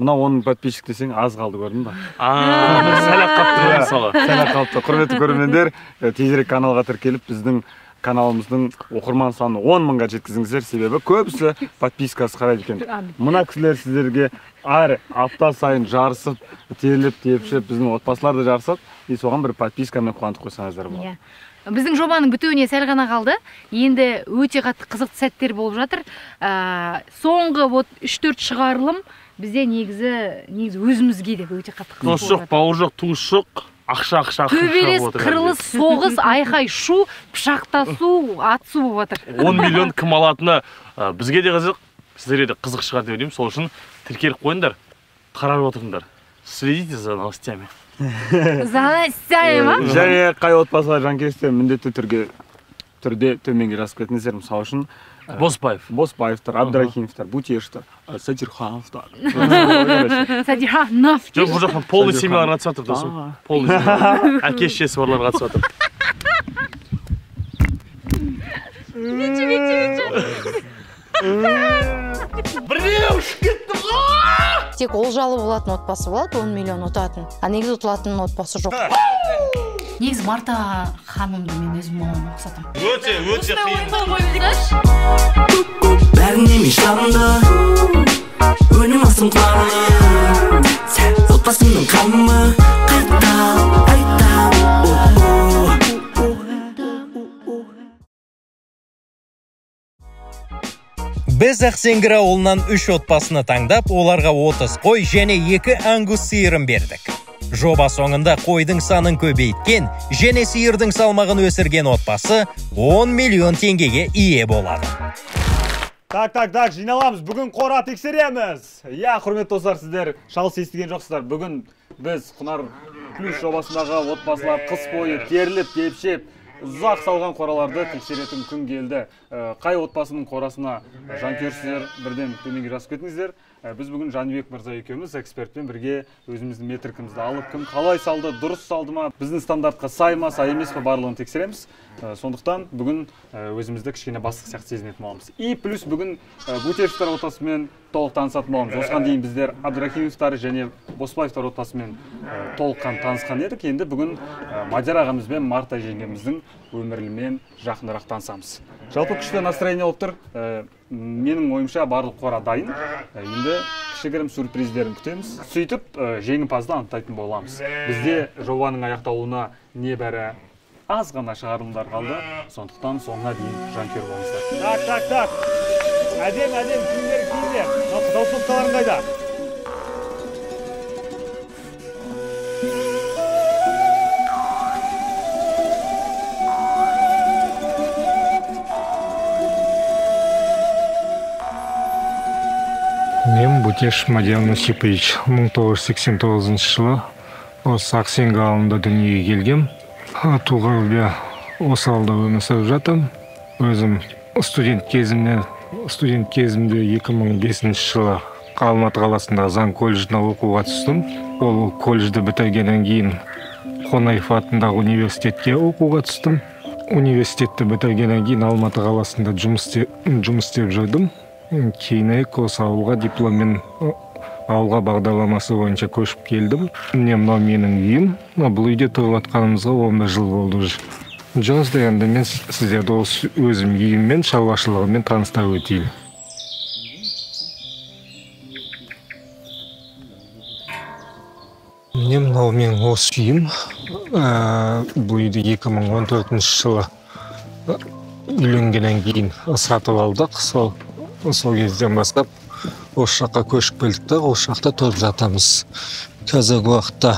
Мына 10 подписчик десең аз қалды, көрдің ба? Сәлақ қапты мысалы. Сәлақ қалды. Құрметті көрермендер, тезірек каналға тіркеліп, біздің каналымыздың оқырман саны 10 мыңға жеткізіңіздер, себебі көбісі подпискасы қарайды екен. Мына кісілер сіздерге әр апта сайын жарысып, терлеп, тепшіп, біздің отбасылар да жарысады, и соған бір подпискамен қуантып қойсаңыздар болады. Біздің жобаның бітуіне сәл ғана қалды. Енді өте қатты қызықты сәттер болып жатыр. Соңғы 3-4 шығарылым бізде негізі өзімізге де өте қатты қызық болып жатыр. Бауыр жоқ, туыс жоқ, ақша. Төбелес, қырылыс, соғыс, айқай, шу, пышақтасу, атысу болып жатыр. 10 миллион кім алатыны бізге де қызық, сіздерге де қызық шығар деп ойлаймын. Сол үшін тіркеліп қойыңдар, қарап отырыңдар. Следите за новостями. Және қай отбасылар жанкесте міндетті түрде төменге жазып кетіңіздер. Мысалы үшін Босбаевтар, Абдрахимовтар, Бутешевтар, Садирхановтар. Садирханов. Жоқ, бұл жақтан полный семьялар қатысып жатыр, досым. Полный семьялар. Әке-шешесі барлар қатысып жатыр. Тек олжалы болатын отбасы болады, 10 миллион ұтатын. А негізі ұтылатын отбасы жоқ. Негізі Марта ханымды мен өзім ұқсатым. Өте қиын. Бәріне мен шағымды, өнім асым қуарлы. Сән отбасымның қамы, Біз Ақсеңгір ауылынан 3 отбасыны таңдап, оларға 30 қой және 2 ангус сиырын бердік. Жоба соңында қойдың санын көбейткен және сиырдың салмағын өсірген отбасы 10 миллион теңгеге ие болады. Так, жиналамыз. Бүгін қора тексереміз. Құрметті достар, сіздер шалыс естіген жоқсыздар. Бүгін біз Құнар плюс жобасындағы отбасылар қыс бойы терліп, тепшеп, ұзақ салған қораларды тексеретін күн келді. Қай отбасының қорасына жанкүйерсіздер бірден төменге жазып кетіңіздер. Біз бүгін Жанбек мырза екеуміз экспертпен бірге өзіміздің метрикімізді алып, кім қалай салды, дұрыс салды ма, біздің стандартқа сай ма, сай емес пе, барлығын тексереміз. Сондықтан бүгін өзімізді кішкене бастық сияқты сезінетін боламыз. И плюс бүгін Бутешевтар отбасымен толық танысатын боламыз. Осыған дейін біздер Абдрахимовтар және Босбаевтар отбасымен толыққан танысқан едік. Енді бүгін Мадияр ағамыз бен Марта жеңгеміздің өмірімен жақынырақ танысамыз. Жалпы күшті настроение болып тұр. Менің ойымша барлық қора дайын. Енді кішігірім сюрприздерін күтеміз. Сөйтіп жеңімпазды анықтайтын боламыз. Бізде жобаның аяқталуына небәрі аз ғана шығарылымдар қалды. Сондықтан соңына дейін жанкүйер болыңыздар. Так. Әдем киімдер. Қызыл сумкаларың қайда? Мен Бутеш Мадияр Насипович. 1989 жылы осы Ақсеңгір ауылында дүниеге келгем. Туғалы осы ауылда өмір сүріп жатырмын. Өзім студент кезімде 2005 жылы Алматы қаласындағы заң колледжіне оқуға түстім. Ол колледжді бітіргеннен кейін Қонаев атындағы университетке оқуға түстім. Университетті бітіргеннен кейін Алматы қаласында жұмыс істеп жүрдім. Кейінірек осы ауылға дипломмен ауылға бағдарламасы бойынша көшіп келдім. Мынау менің үйім. Бұл үйде тұрып жатқанымызға 15 жыл болды. Жүріңіздер, енді мен сіздерді осы өзім үйіммен, шаруашылығыммен таныстырып өтейін. Мынау менің осы үйім. Бұл үйді 2014 жылы үйленгеннен кейін сатып алдық. Сол кезден бастап осы жаққа көшіп келдік та, осы жақта тұрып жатамыз. Қазіргі уақытта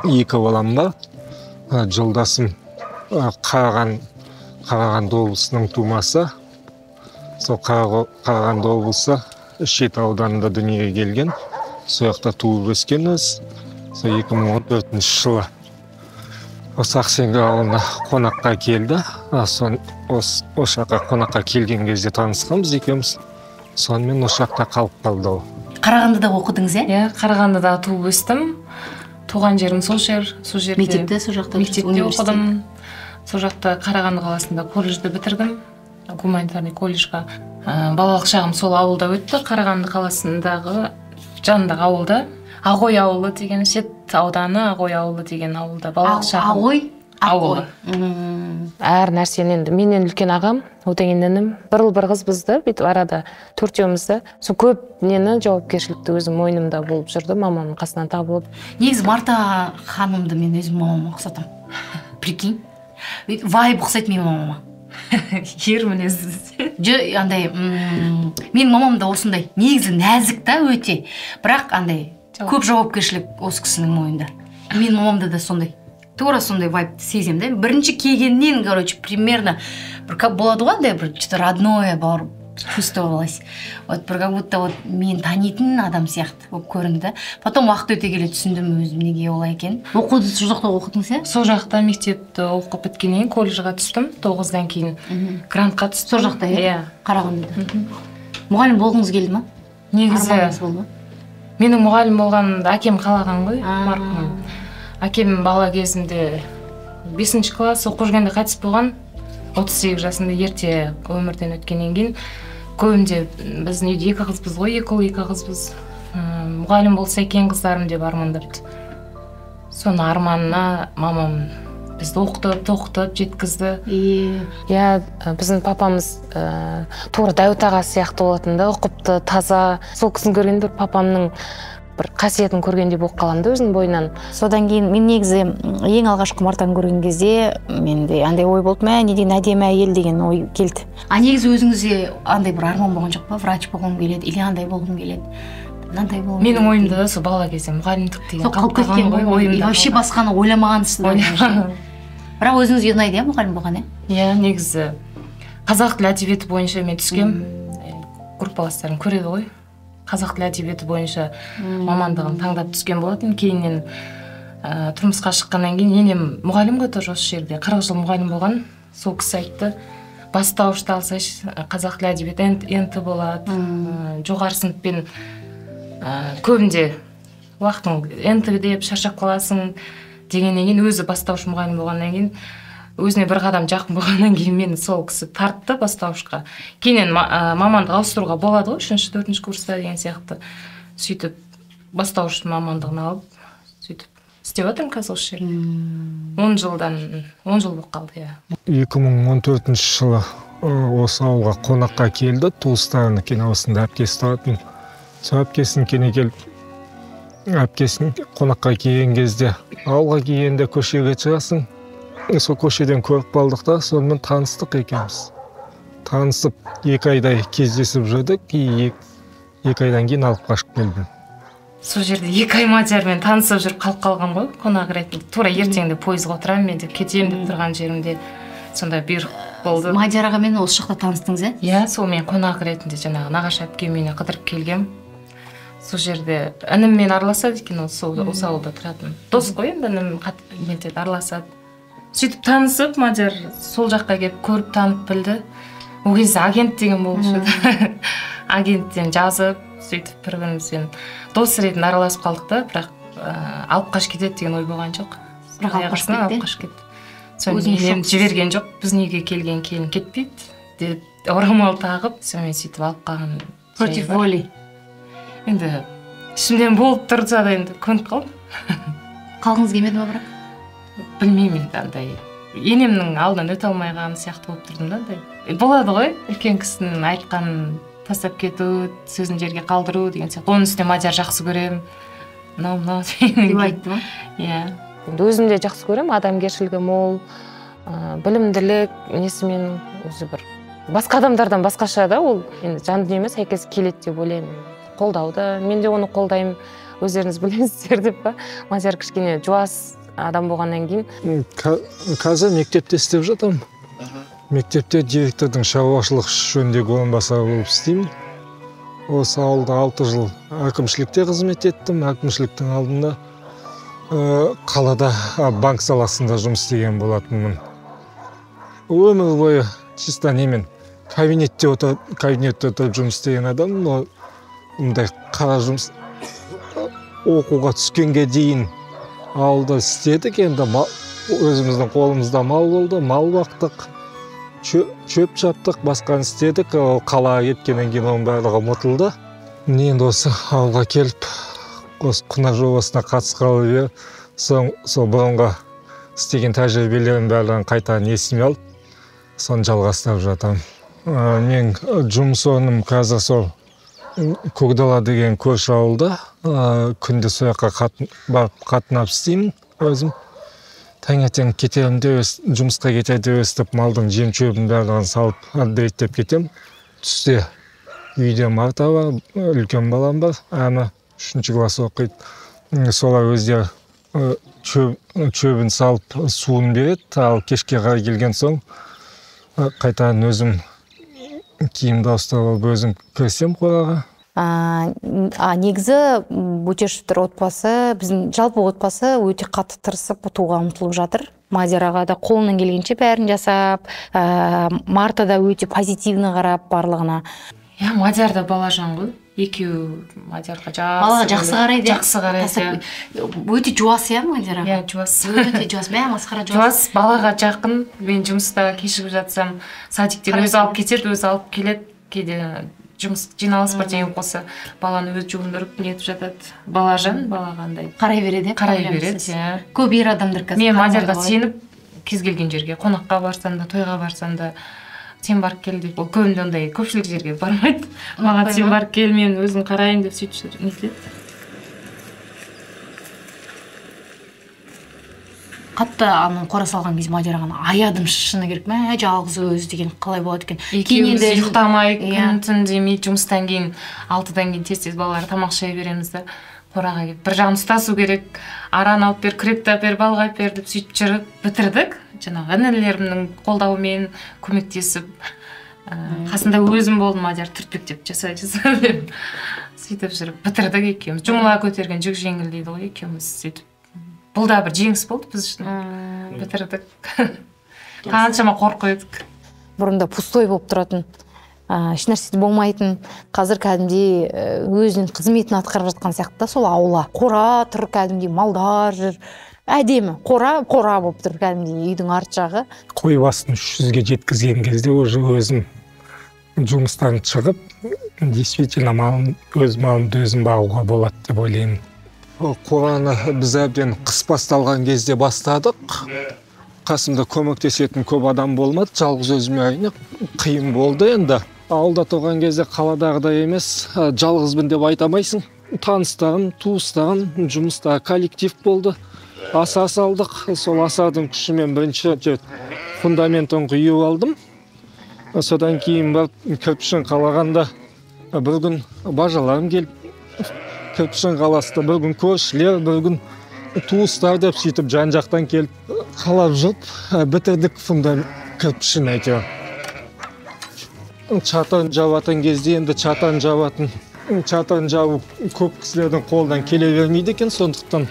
2 балам бар. Жолдасым Қарағанды облысының тумасы. Сол Қарағанды облысы Шет ауданында дүниеге келген. Сол жақта туып өскенбіз. Сол 2014 жылы осы Ақсеңгір ауылына қонаққа келді. Осы жаққа қонаққа келген кезде танысқанбыз екеуміз. Сонымен осы жақта қалып қалды ол. Қарағандыда оқыдыңыз, иә? Қарағандыда туып өстім. Туған жерім сол жер. Мектепте сол жақта оқыдым. Сол жақта Қарағанды қаласында колледжді бітірдім. Гуманитарный колледжға. Балалық шағым сол ауылда өтті. Қарағанды қаласындағы жанындағы ауылда, Ағой ауылы деген, Шет ауданы Ағой ауылы деген ауылда балабақша. Ағой ауылы. Әр нәрсені енді менен үлкен ағам, одан кейін інім, бір қыз бізді, бүйтіп арада төртеумізді. Сол көп нені жауапкершілікті өзім мойнымда болып жүрді, мамамның қасынан табылып. Негізі Марта ханымды мен өзім мамама ұқсатам. Прикинь. Вайб ұқсайды менің мамама. Ер мінезді. Андай, менің мамам да осындай. Негізі нәзік та өте. Бірақ андай көп жауапкершілік осы кісінің мойнында. Менің мамамда да сондай. Тура сондай вайбты сезем да. Бірінші келгеннен, короче, примерно бір как болады ғой, андай бір что-то родное бар чувствовалось. Вот бір как будто вот мен танитын адам сияқты болып көрінді да. Потом уақыт өте келе түсіндім өзім неге олай екен. Оқуды сол жақта оқыдыңыз, иә? Сол жақта мектепті оқып біткеннен колледжға түстім. 9-дан кейін грантқа түстім. Сол жақта, иә? Қарағандыда. Мұғалім болғыңыз келді ма? Негізі менің мұғалім болған әкем қалаған ғой, марқұм. Әкем бала кезімде 5-ші класс оқып жүргенде қайтыс болған. 38 жасында ерте өмірден өткеннен кейін көбінде біздің үйде 2 қызбыз ғой, 2 ұл 2 қызбыз. Мұғалім болса екен қыздарым деп армандапты. Соны арманына мамам бізді оқытып жеткізді. Иә, біздің папамыз тура Дәуіт аға сияқты болатын да, ұқыпты, таза. Сол кісіні көргенде бір папамның бір қасиетін көргендей болып қаламды өзінің бойынан. Содан кейін мен негізі ең алғашқы Мартаны көрген кезде менде андай ой болды, мә не деген әдемі әйел деген ой келді. Негізі өзіңізде андай бір арман болған жоқ па? Врач болғым келеді, или андай болғым келеді. Мынандай болғым келеді. Менің ойымда да сол бала кезде мұғалімдік деген қалып кеткен ғой ойымда. Вообще басқаны ойламағансыз. Бірақ өзіңізге ұнайды, иә, мұғалім болған, иә? Иә, негізі қазақ тілі әдебиеті бойынша мен түскем. Группаластарым көреді ғой. Қазақ тілі әдебиеті бойынша мамандығын таңдап түскен болатын. Кейіннен тұрмысқа шыққаннан кейін енем мұғалім ғой, тоже осы жерде 40 жыл мұғалім болған. Сол кісі айтты, бастауышты алсайшы, қазақ тілі әдебиеті НТ болады. Жоғары сыныппен көбінде уақытың НТ деп шаршап қаласың дегеннен кейін өзі бастауыш мұғалім болғаннан кейін өзіне бір қадам жақын болғаннан кейін мені сол кісі тартты бастауышқа. Кейіннен мамандық ауыстыруға болады ғой, 3-4 курста деген сияқты. Сөйтіп бастауыш мамандығын алып, сөйтіп істеп жатырмын қазір осы жерде. 10 жыл болып қалды, иә. 2014 жылы осы ауылға қонаққа келді, туыстарының киносында әпкесі тұратын. Сол әпкесінің кене келіп, әпкесінің қонаққа келген кезде ауылға келгенде көшеге шығасың. Сол көшеден көріп қалдық та, сонымен таныстық екенбіз. Танысып 2 айдай кездесіп жүрдік, 2 айдан кейін алып қашып келдім. Сол жерде 2 ай мадиармен танысып жүріп қалып қалған ғой, қонақ ретінде. Тура ертеңде пойызға отырамын мен деп кетемін деп тұрған жерімде сонда бұйрық болды. Мадияр ағамен осы жақта таныстыңыз, иә? Иә, сол мен қонақ ретінде жаңағы нағашы әпкем мені қыдырып келгем. Сол жерде ініммен араласады екен, осы ауылда тұратын. Дос қой, енді інім қатты араласады. Сөйтіп танысып, Мадияр сол жаққа келіп көріп танып білді. Ол кезде агент деген болып жүрді. Агенттен жазып, сөйтіп бір-бірімізбен дос ретінде араласып қалдық та, бірақ алып қаш кетеді деген ой болған жоқ. Бірақ алып қаш кетті. Соны енем жіберген жоқ, біздің үйге келген келін кетпейді деп орамал тағып, сонымен сөйтіп алып қалған. Против воли. Енді ішімден болып тұрса да енді көніп қалдым. Қалғыңыз келмеді ма бірақ? Білмеймін енді андай. Енемнің алдынан өте алмайған сияқты болып тұрдым да андай. Болады ғой, үлкен кісінің айтқанын тастап кету, сөзін жерге қалдыру деген сияқты. Оның үстіне Мадияр жақсы көрем. Мынау деп айтты ма? Иә. Өзім де жақсы көрем, адамгершілігі мол, білімділік, несімен өзі бір басқа адамдардан басқаша да, ол енді жан дүниеме сәйкес келеді деп ойлаймын. Қолдауды, мен де оны қолдаймын, өздеріңіз білесіздер деп па. Мадияр кішкене жуас адам болғаннан кейін. Қазір мектепте істеп жатырмын. Мектепте директордың шаруашылық жөніндегі орынбасары болып істеймін. Осы ауылда 6 жыл әкімшілікте қызмет еттім. Әкімшіліктің алдында қалада банк саласында жұмыс істеген болатынмын. Өмір бойы чисто немен кабинетте отырып жұмыс істеген адам, но мұндай қара жұмыс оқуға түскенге дейін ауылда істедік. Енді өзіміздің қолымызда мал болды, мал бақтық, шөп шаптық, басқаны істедік. Қалаға кеткеннен кейін оның барлығы ұмытылды. Енді осы ауылға келіп, осы Құнар жобасына қатысқалы сол бұрынғы істеген тәжірибелерім барлығын қайтадан есіме алып, соны жалғастырып жатырмын. Мен жұмыс орным қазір сол Көкдала деген көрші ауылда, күнде сол жаққа барып қатынап істеймін өзім. Таңертең кетемін, жұмысқа кетерде өстіп малдың жем-шөбін барлығын салып реттеп кетемін. Түсте үйде Марта бар, үлкен балам бар, әмі 3-ші класс оқиды. Солар өздері шөбін салып суын береді, ал кешке қарай келген соң қайтадан өзім киімді ауыстырып өзім кірсем қораға. Негізі Бөтешевтер отбасы, біздің жалпы отбасы өте қатты тырысып ұтуға ұмтылып жатыр. Мадияраға да қолынан келгенше бәрін жасап, Марта да өте позитивні қарап барлығына. Мадияр да балажан ғой. Екеу Мадиярға жақсы қарайды. Жақсы қарайды. Өте жуас Мадияра? Жуас. Өте жуас, масқара жуас. Жуас, балаға жақын. Мен жұмыста кешігіп жатсам, садиктен өзі алып кетеді, өзі алып келеді. Кейде жұмыс жиналыс бар деген қоса баланы өзі жуындырып нетіп жатады. Балажан, балағандай. Қарай береді. Қарай береді. Көп ер адамдар қазір. Мен Мадиярға сеніп кез келген жерге, қонаққа барсам да, тойға барсам да сен барып кел деп, ол көбінде ондай көпшілік жерге бармайды. Маған сен барып кел, мен өзім қарайын деп сөйтіп нетіледі. Қатты қора салған кез Мадиярға аядым, шыны керек, жалғыз өз деген қалай болады екен. Екеуміз ұйықтамай, күн түн демей, жұмыстан кейін 6-дан кейін тез балалар тамақ шай береміз де қораға келіп. Бір жағын ұстасу керек, аран алып бер, күректі алып бер, балға алып бер деп сөйтіп жүріп бітірдік. Жаңағы інілерімнің қолдауымен көмектесіп, қасында өзім болдым, Мадияр түртпектеп жасай деп сөйтіп жүріп бітірдік екеуміз. Жұмыла көтерген жүк жеңіл дейді ғой, екеуміз сөйтіп. Бұл да бір жеңіс болды біз үшін. Бітірдік. Қаншама қорқып едік. Бұрында пустой болып тұратын, ешнәрсе болмайтын, қазір кәдімгідей өзінің қызметін атқарып жатқан сияқты, сол аула. Қора тұр, кәдімгідей малдар жүр. Әдемі, қора болып тұр кәдімгідей үйдің арт жағы. Қой басын 300-ге жеткізген кезде өзім жұмыстан шығып, действительно өз малымды өзім бағуға болады деп ойлаймын. Қораны біз әбден қыс басталған кезде бастадық. Қасымда көмектесетін көп адам болмады, жалғыз өзіме әрине қиын болды енді. Ауылда тұрған кезде қаладағыдай емес, жалғызбын деп айтамайсың. Таныстарым, туыстарым, жұмыста коллектив болды. Аса салдық, сол асардың күшімен бірінші фундаментін құйып алдым. Содан кейін барып кірпішін қалағанда бір күн бажаларым келіп, кірпішін қаласты, бір күн көршілер, бір күн туыстар деп сөйтіп жан-жақтан келіп қалап жүріп, бітірдік фундамент кірпішін әйтеуір. Чатырын жабатын кезде енді чатырын жабу көп кісілердің қолдан келе бермейді екен, сондықтан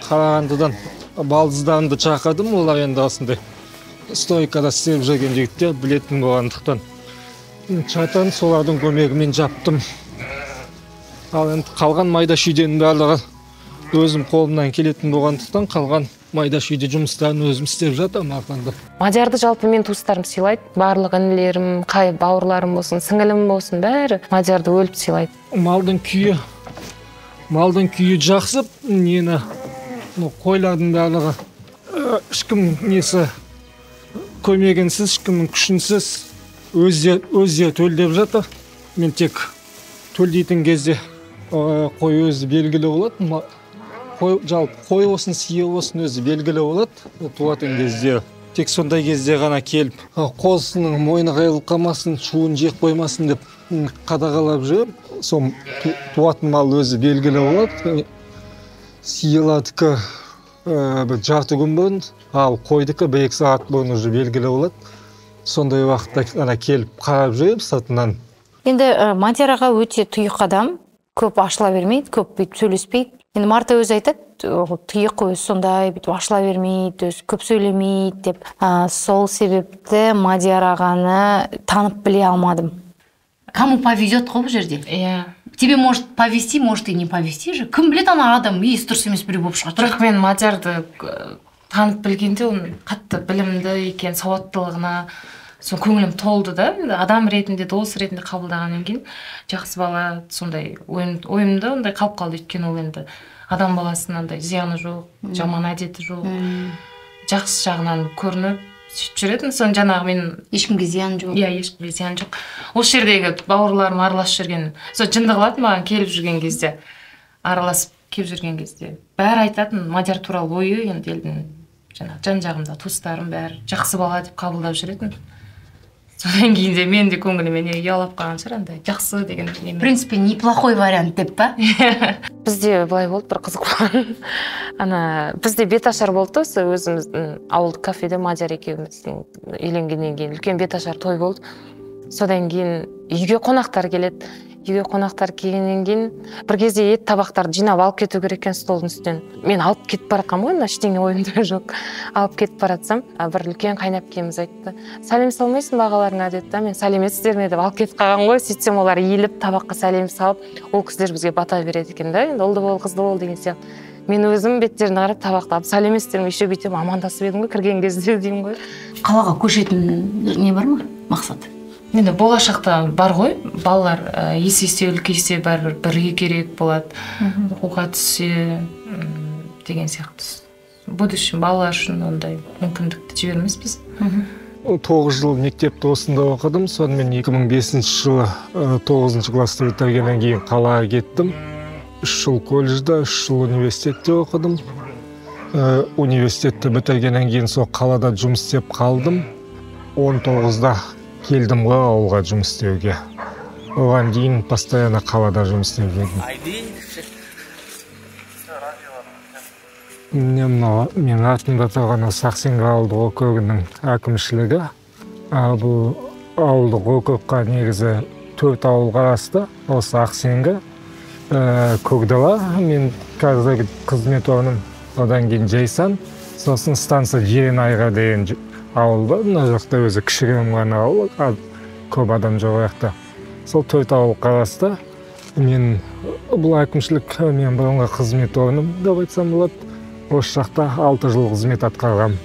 Қарағандыдан балдыздарымды шақырдым, олар енді осындай стойкада істеп жүрген жігіттер білетін болғандықтан чатырын солардың көмегімен жаптым. Ал енді қалған майда шүйденің барлығы өзім қолымнан келетін болғандықтан қалған майда шүйде жұмыстарын өзім істеп жатырмын арқанда. Мадиярды жалпы мен туыстарым сыйлайды, барлық інілерім, қай бауырларым болсын, сіңілім болсын, бәрі Мадиярды өліп сыйлайды. Малдың күйі жақсы, нені қойлардың барлығы ешкім несі көмегінсіз, ешкімнің күшінсіз өздері төлдеп жатыр. Мен тек төлдейтін кезде қой өзі белгілі болады. Қой осын, сиыр осын өзі белгілі болады. Туатын кезде тек сондай кезде ғана келіп, қозысының мойны қайылып қалмасын, шуын жеп қоймасын деп қадағалап жүріп, сол туатын мал өзі белгілі болады. Сиырлардікі жарты күн бұрын, ал қойдікі 1-2 сағат бұрын уже белгілі болады. Сондай уақытта ғана келіп қарап жүріп сатынан. Енді Мадияраға өте тұйық адам, көп ашыла бермейді, көп бүйтіп сөйлеспейді. Енді Марта өзі айтады, тұйық өзі сондай, бүйтіп ашыла бермейді, өзі көп сөйлемейді деп. Сол себепті Мадияр ағаны танып біле алмадым. Кому повезет қой бұл жерде? Тебе может повезти, может и не повезти же. Кім білет ана адам, есі дұрыс емес біреу болып шығады. Бірақ мен Мадиярды танып білгенде, оның қатты білімді екен, сауаттылығына сол көңілім толды да, адам ретінде, дос ретінде қабылдағаннан кейін жақсы бала, сондай ойымда ондай қалып қалды. Өйткені ол енді адам баласынан зияны жоқ, жаман әдеті жоқ, жақсы жағынан көрініп сөйтіп жүретін. Соны жаңағы мен ешкімге зиян жоқ. Иә, ешкімге зиян жоқ. Осы жердегі бауырларым араласып жүрген, сол жынды қылады маған келіп жүрген кезде, араласып келіп жүрген кезде. Бәрі айтатын Мадияр туралы ойы, енді елдің жаңағы жан-жағымда туыстарым бәрі жақсы бала деп қабылдап жүретін. Содан кейін де мен де көңіліме ұялап қалған шығар, андай жақсы деген. В принципе, неплохой вариант деп па? Бізде былай болды, бір қызық болған. Бізде беташар болды, өзіміздің ауылдық кафеде Мадияр екеуміздің үйленгеннен кейін үлкен беташар той болды. Содан кейін үйге қонақтар келеді. Үйге қонақтар келгеннен кейін бір кезде ет табақтарды жинап алып кету керек екен столдың үстінен. Мен алып кетіп баратқанмын ғой, ештеңе ойымда жоқ. Алып кетіп баратсам, бір үлкен қайнап әпкеміз айтты: "Сәлем салмайсың бағаларыңа?" деді. Мен сәлеметсіздер ме деп алып кетіп қалған ғой. Сөйтсем олар иіліп табаққа сәлем салып, ол кісілер бізге бата береді екен да, енді ұлды бол, қызды бол деген сияқты. Мен өзім беттеріне қарап табақты алып сәлеметсіздер ме, еще бүйтіп амандасып едім ғой кірген кезде деймін ғой. Қалаға көшетін не бар ма, мақсат? Енді болашақта бар ғой, балалар есейсе, үлкейсе бәрібір бірге керек болады, оқуға түссе деген сияқты. Будущем балалар үшін ондай мүмкіндікті жібермеспіз. 9 жыл мектепте осында оқыдым, сонымен 2005 жылы 9 класты бітіргеннен кейін қалаға кеттім. 3 жыл колледжда, 3 жыл университетте оқыдым. Университетті бітіргеннен кейін сол қалада жұмыс істеп қалдым. 19-да келдім ғой ауылға жұмыс істеуге. Оған дейін постоянно қалада жұмыс істеп жүрдім. Мен артымда тұрған Сақсенгі ауылдық округінің әкімшілігі. Бұл ауылдық округқа негізі 4 ауыл қарасты. Осы Ақсенгі, Көкдала, мен қазір қызмет орным, одан кейін Жайсан, сосын станция Жеренайға деген ауылда. Мына жақта өзі кішігірім ғана ауыл, көп адам жоқ жақта. Сол 4 ауыл қарасты. Мен бұл әкімшілік мен бұрынғы қызмет орным деп айтсам болады. Осы жақта 6 жыл қызмет атқарғам.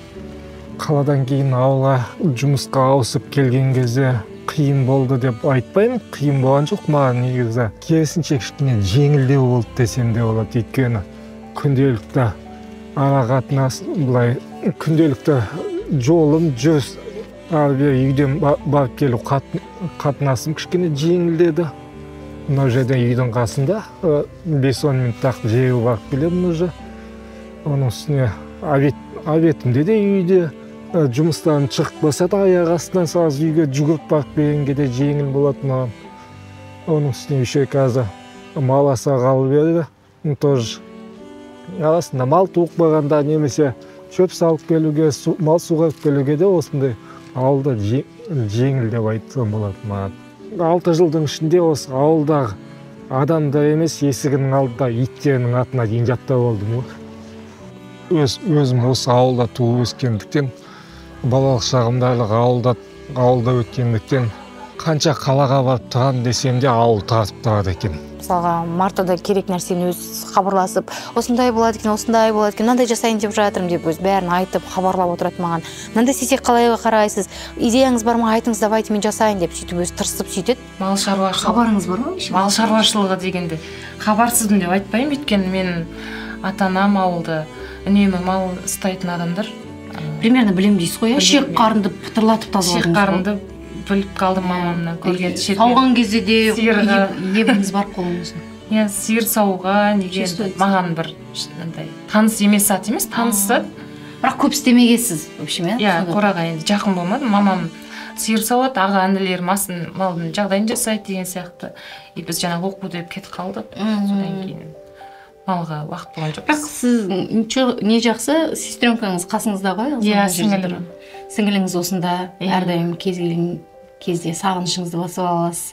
Қаладан кейін ауылға жұмысқа ауысып келген кезде қиын болды деп айтпаймын. Қиын болған жоқ, маған негізі керісінше кішкене жеңілдеу болды десем де болады. Өйткені күнделікті ара қатынас, былай күнделікті жолым жүріс, үйден барып келу қатынасым кішкене жеңілдеді. Мына жерден үйдің қасында 5-10 минуттақ жаяу барып келемін уже. Оның үстіне обедімде де үйде жұмыстан шығып болса да аяқ астынан сразу үйге жүгіріп барып келгенге де жеңіл болады маған. Оның үстіне еще қазір мал асырағалы бері тоже арасында мал туып барғанда немесе шөп салып келуге, мал суғарып келуге де осындай ауылда жеңіл деп айтсам болады маған. 6 жылдың ішінде осы ауылдағы адамдар емес, есігінің алдында иттерінің атына дейін жаттап алдым ғой. Өзім осы ауылда туып өскендіктен, балалық шағымдарлық ауылда өткендіктен, қанша қалаға барып тұрам десем де ауыл тартып тұрады екен. Мысалға, мартада керек нәрсені өз хабарласып, осындай болады екен, мынандай жасайын деп жатырмын деп өз бәрін айтып, хабарлап отырады маған. Мынандай істесек қалай қарайсыз? Идеяңыз бар ма? Айтыңыз, давайте мен жасайын деп сөйтіп өз тырысып сөйтеді. Мал шаруашылығы. Хабарыңыз бар ма? Мал шаруашылығы дегенде хабарсызбын деп айтпаймын, өйткені мен ата-анам ауылда үнемі мал ұстайтын адамдар. Примерно білем дейсіз ғой, шек қарынды пытырлатып тазаладыңыз. Шек қарынды біліп қалдым мамамнан көрген. Сауған кезде де ебіңіз бар қолыңызда. Иә, сиыр сауға неге маған бір таныс емес ат емес, танысы. Бірақ көп істемегенсіз, в общем, иә? Иә, қораға енді жақын болмады. Мамам сиыр сауады, аға інілер малдың жағдайын жасайды деген сияқты. Біз жаңа оқу деп кетіп қалдық. Содан кейін малға уақыт болған жоқ. Бірақ сіз не жақсы, сестренкаңыз қасыңызда ғой? Иә, сіңілім. Сіңіліңіз осында, әрдайым кез келген кезде сағынышыңызды басып аласыз.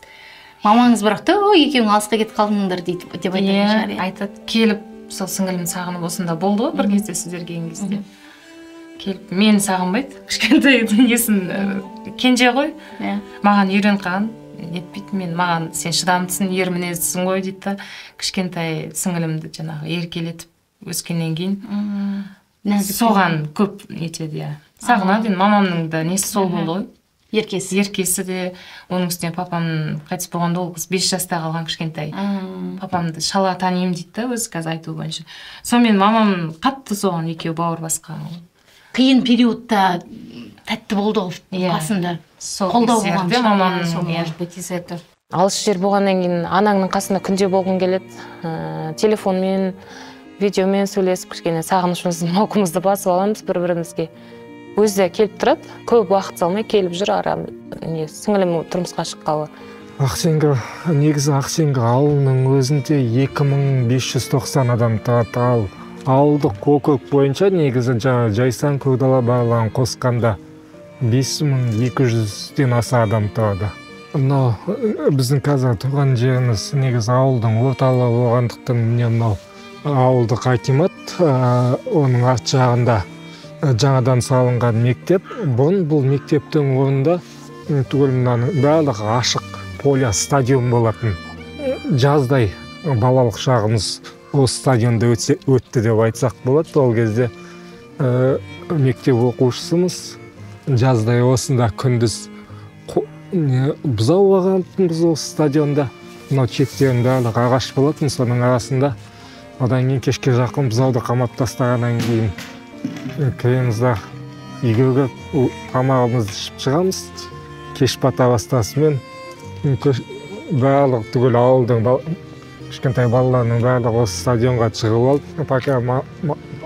Мамаңыз бірақ та, екеуің алысқа кетіп қалдыңдар деп айтатын шығар. Иә, айтады. Келіп, сол сіңілім сағынып осында болды ғой, бір кезде сіздер келген кезде. Келіп, мені сағынбайды. Кішкентай несін кенже ғой. Маған үйрен қалған. Нетпейді, маған сен шыдамдысың, ер мінездісің ғой дейді. Кішкентай сіңілімді жаңағы еркелетіп өскеннен кейін соған көп нетеді. Сағынады, мамамның да несі сол болды ғой. еркесі де, оның үстіне папам қайтыс болғанда ол қыз 5 жаста қалған кішкентай. Папамды шала танимын дейді өзі қазір айту бойынша. Сонымен мамам қатты соған екеуі бауыр басқан. Қиын периодта тәтті болды ғой қасында. Қолдау болған мамам. Алыс жер болғаннан кейін анаңның қасында күнде болғың келеді. Телефонмен, видеомен сөйлесіп, кішкене сағынышымызды, мауқымызды басып аламыз бір-бірімізге. Өзі де келіп тұрады, көп уақыт салмай келіп жүр арам. Сіңілім тұрмысқа шыққалы. Ақсеңгір, негізі Ақсеңгір ауылының өзінде 2590 адам тұрады. Ауылдық округ бойынша негізі Жайсан Көкдала барлығын қосқанда 5200-ден аса адам тұрады. Мынау біздің қазір тұрған жеріміз негізі ауылдың орталығы болғандықтан мынау ауылдық акимат, оның арт жағында жаңадан салынған мектеп. Бұл мектептің орнында түгелінің барлығы ашық поля стадион болатын. Жаздай балалық шағымыз осы стадионда өтті деп айтсақ болады. Ол кезде мектеп оқушысымыз жаздай осында күндіз бұзау бағантынбыз осы стадионда. Мынау шеттерін барлығы ағаш болатын, соның арасында. Одан кейін кешке жақын бұзауды қамап тастағаннан кейін кіремізді үйге тамағымызды ішіп шығамыз. Кеш бата бастасымен барлық түгел ауылдың кішкентай балаларының барлығы осы стадионға шығып алып, пока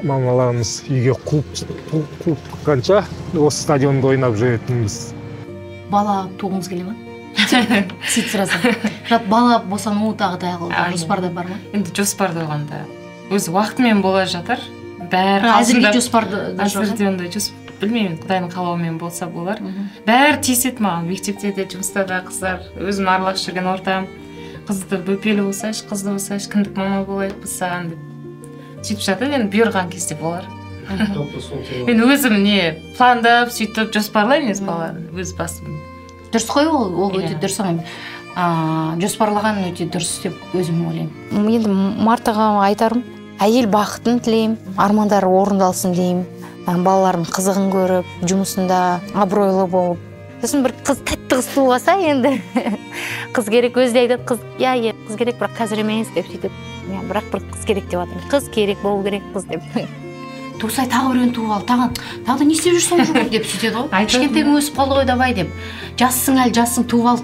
мамаларымыз үйге қуып қанша осы стадионда ойнап жүретінбіз. Бала туғыңыз келе ма? Сөйтіп сұрасам. Бала босану тағыдай жоспарда бар ма? Енді жоспарда болғанда өзі уақытымен бола жатыр. Бәрі әзірге жоспарды білмеймін, Құдайдың қалауымен болса болар. Бәрі тиіседі маған. Мектепте де, жұмыста да қыздар, өзім араласып жүрген ортам. Қызды бөпелі болсайшы, қызды болсайшы, кіндік мама болайық біз саған деп. Сөйтіп жатыр, енді бұйырған кезде болар. Мен өзім пландап, сөйтіп жоспарлаймын баланы, өз басым. Дұрыс қой ол өте дұрыс ғой. Жоспарлаған өте дұрыс деп өзім ойлаймын. Енді Мартаға айтарым, әйел бақытын тілеймін, армандары орындалсын деймін. Балалардың қызығын көріп, жұмысында абыройлы болып. Сосын бір тәтті қыз туылса енді қыз керек, өзі де айтады, қыз керек, бірақ қазір емес деп сөйтіп. Бірақ бір қыз керек деп жатырмын. Қыз керек, болу керек қыз деп. Туысай тағы біреуін туып ал, тағы не істеп жүрсің жоқ деп сөйтеді ғой. Кішкентайың өсіп қалды ғой давай деп. Жассың әлі, жассың, туып ал,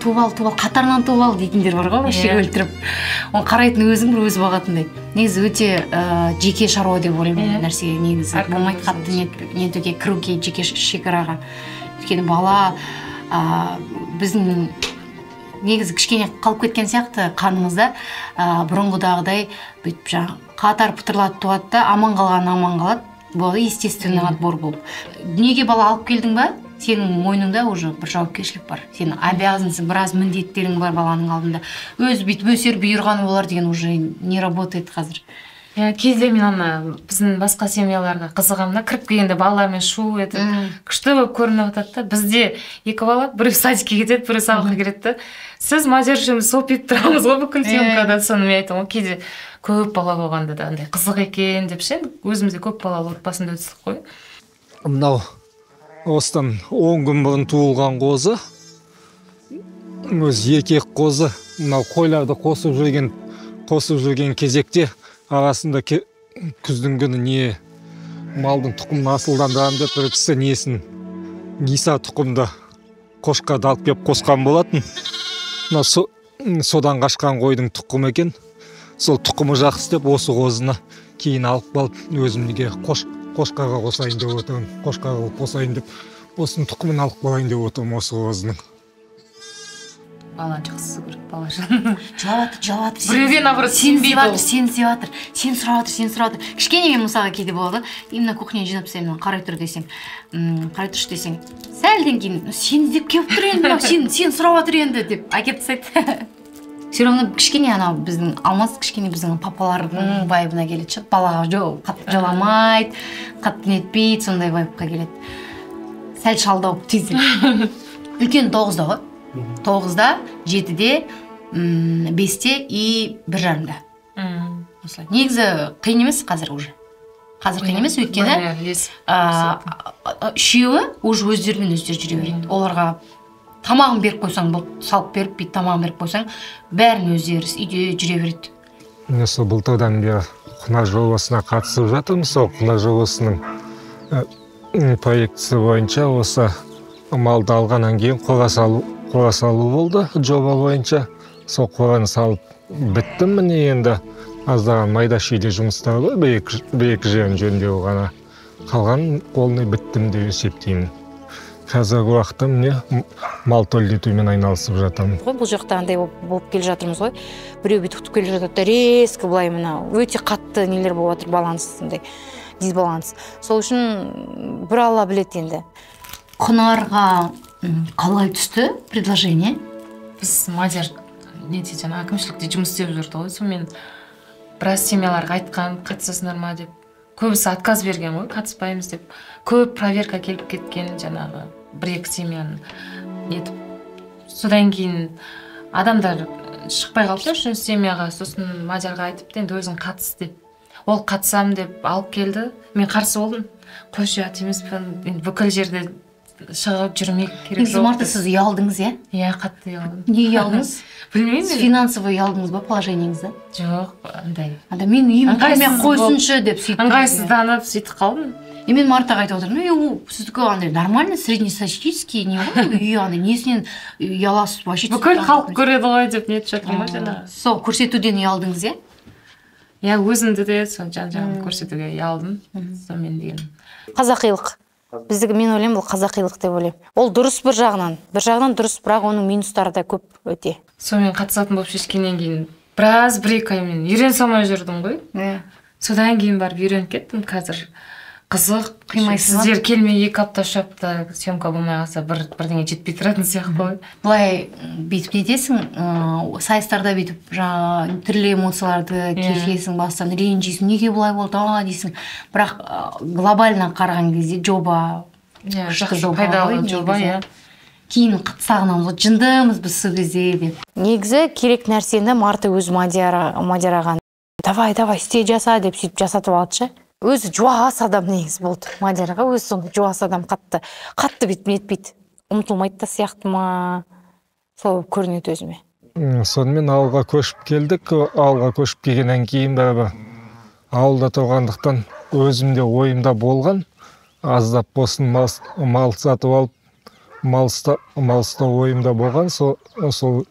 қатарынан туып ал дейтіндер бар ғой, вообще өлтіріп. Оны қарайтын өзің бір өз бағатындай. Негізі өте жеке шаруа деп ойлаймын нәрсеге негізі. Болмайды қатты нетуге кіруге жеке шекараға. Өйткені бала біздің негізі кішкене қалып кеткен сияқты қанымызда бұрынғыдағыдай бүйтіп жаңағы қатар пытырлатып туады да, аман қалады. Бұл естественный отбор болып. Дүниеге бала алып келдің ба, сенің мойныңда уже бір жауапкершілік бар. Сенің обязансың, біраз міндеттерің бар баланың алдында. Өз бүйтіп өсер бұйырғаны болар деген уже не работает қазір. Кейде мен біздің басқа семьяларға қызығамын, кіріп келгенде балалармен шу етіп, күшті болып көрініп жатады. Бізде екі бала, біреу садикке кетеді, біреу сабаққа келеді. Сіз мадершіміз сопиып тұрамыз ғой бүкіл съемкада, соны мен айтамын, кейде көп бала болғанда да андай қызық екен деп ше, өзімізде көп балалы отбасында өстік қой. Мынау осыдан 10 күн бұрын туылған қозы, өз еркек қозы, мынау қойларды қосып жүрген кезекте арасында күздің күні малдың тұқымын асылдандырам деп бір кісі несін Иса тұқымды қошқарды алып келіп қосқан болатын. Содан қашқан қойдың тұқымы екен. Сол тұқымы жақсы деп осы қозыны кейін алып қалып өзімге қошқаға қосайын деп отырмын. Қошқаға қосайын деп осының тұқымын алып қалайын деп отырмын осы қозының. Бала жақсы көріп, бала жан. Жалатыр. Біреуге наоборот сенбейді ол. Сен сұрап жатыр. Кішкене мен мысалға кейде болады. Именно кухняны жинап тастаймын, қарай тұр десең. Сәлден кейін сен деп келіп тұр енді, сен сұрап жатыр енді деп әкеп тастайды. Все равно кішкене біздің Алмас кішкене біздің папалардың вайбына келеді. Балаға қатты жаламайды, қатты нетпейді, сондай вайбқа келеді. Сәл шалдау тезірек. Үлкен 9-да ғой. 9-да, 7-де, 5-те и 1,5-да. Негізі қиын емес қазір уже. Қазір қиын емес, өйткені үшеуі уже өздерімен өздері жүре береді. Оларға тамағын беріп қойсаң, салып беріп, бейт тамағын беріп қойсаң, бәрін өздері үйде жүре береді. Сол былтырдан бері Құнар жобасына қатысып жатырмыз. Сол Құнар жобасының проектісі бойынша осы малды алғаннан кейін қора салу болды жоба бойынша. Сол қораны салып біттім, міне енді аздаған майда шүйде жұмыстар бар, бір-екі жерін жөндеу ғана қалған, қолны біттім деп есептеймін. Қазіргі уақытта міне мал төлдетумен айналысып жатырмын. Бұл жақта андай болып келе жатырмыз ғой. Біреу бүйтіп күтіп келе жатады, резко былай мына өте қатты нелер болып жатыр, баланс, дисбаланс. Сол үшін бір алла біледі енді. Құнарға қалай түсті предложение? Біз Мадияр жаңа әкімшілікте жұмыс істеп жүрді ғой. Сонымен біраз семьяларға айтқан, қатысасыңдар ма деп. Көбісі отказ берген ғой, қатыспаймыз деп. Көп проверка келіп кеткен, жаңағы бір-екі семьяны нетіп. Содан кейін адамдар шықпай қалды үшінші семьяға, сосын Мадиярға айтыпты, енді өзің қатыс деп. Ол қатысам деп алып келді. Мен қарсы болдым. Қойшы ұят емеспін, енді бүкіл жерде шығып жүрмек керек жоқ. Марта, сіз ұялдыңыз, иә? Иә, қатты ұялдым. Не ұялдыңыз? Білмеймін. Финансовый ұялдыңыз ба положениеңізді? Жоқ, андай. Мен үйім кірмей қойсыншы деп сөйтіп. Ыңғайсызданып сөйтіп қалдым. Мен Мартаға айтып отырмын, сіздікі андай нормально, среднестатистический не ғой, үй андай несінен ұяласыз вообще. Бүкіл халық көреді ғой деп нетіп жатырмын жаңа. Сол көрсетуден ұялдыңыз, иә? Иә, өзімді де сол жан-жағын көрсетуге ұялдым. Сонымен деген. Қазақилық. Біздігі мен ойлаймын, бұл қазақилық деп ойлаймын. Ол дұрыс бір жағынан дұрыс, бірақ оның минустары да көп өте. Сонымен қатысатын болып шешкеннен кейін біраз бір-екі аймен үйрене салмай жүрдім ғой. Содан кейін барып үйреніп кеттім. Қазір қызық, қимайсыз. Сіздер келмей 2 апта, 3 апта съемка болмай қалса бірдеңе жетпей тұратын сияқты ғой. Былай бүйтіп нетесің, сайыстарда бүйтіп түрлі эмоцияларды кешесің, бастан ренжисің, неге бұлай болды дейсің. Бірақ глобально қараған кезде жоба жақсы пайдалы жоба, иә. Кейін сағынамыз, жындымыз біз сол кезде деп. Негізі керек нәрсені Марта өз Мадияраға давай істе жаса деп сөйтіп жасатып алды. Өзі жуас адам негізі болды. Мадияраға өзі сонда жуас адам қатты бүйтіп нетпейді. Ұмытылмайды да сияқты ма, сол көрінеді өзіме. Сонымен ауылға көшіп келдік. Ауылға көшіп келгеннен кейін бәрі ауылда тұрғандықтан өзімде ойымда болған. Аздап болсын мал сатып алып, мал ұстау ойымда болған. Сол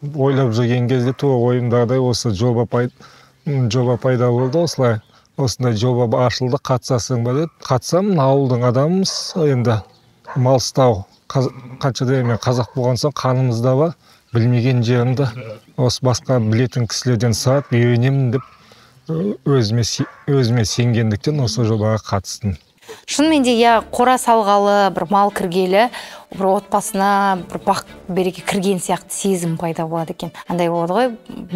ойлап жүрген кезде тура ойымдағыдай осы жоба пайда болды. Осылай осындай жоба ашылды, қатысасың ба деді. Қатысамын, ауылдың адамымыз, енді мал ұстау. Қанша дегенмен қазақ болған соң қанымызда бар. Білмеген жерімді осы басқа білетін кісілерден сұрап үйренемін деп өзіме сенгендіктен осы жобаға қатыстым. Шынымен де қора салғалы, бір мал кіргелі, бір отбасына бір бақ береке кірген сияқты сезім пайда болады екен. Андай болады ғой,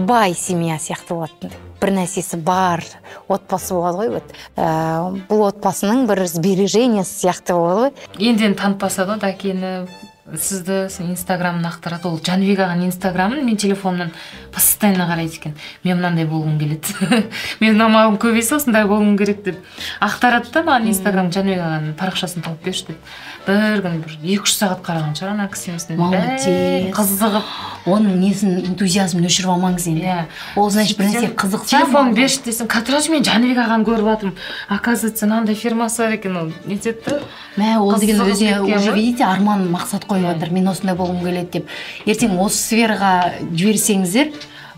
бай семья сияқты болады. Бір нәрсесі бар, отбасы болады ғой. Бұл отбасының бір сбережениесі сияқты болады ғой. Енден танытпаса да Дәкені, сізді инстаграмын ақтарады. Ол Жанбек ағаның инстаграмын мен телефонымнан постоянно қарайды екен. Мен мынандай болғым келеді. Мен намағым көбейсе осындай болғым керек деп ақтарады да маған инстаграм Жанбек ағаның парақшасын тауып берші деп. Бір күн 2-3 сағат қараған шығар ана кісіміздің. Молодец. Қызығып. Оның несін энтузиазмын өшіріп алмаңыз енді. Ол значит бір нәрсе қызық. Телефон берші десең, қатыраш мен Жанбек ағаны көріп жатырмын. Оказывается, мынандай фирмасы бар екен, ол нетеді. Ол деген өзіне уже видите, арман мақсат қойып жатыр. Мен осындай болғым келеді деп. Ертең осы сфераға жіберсеңіздер,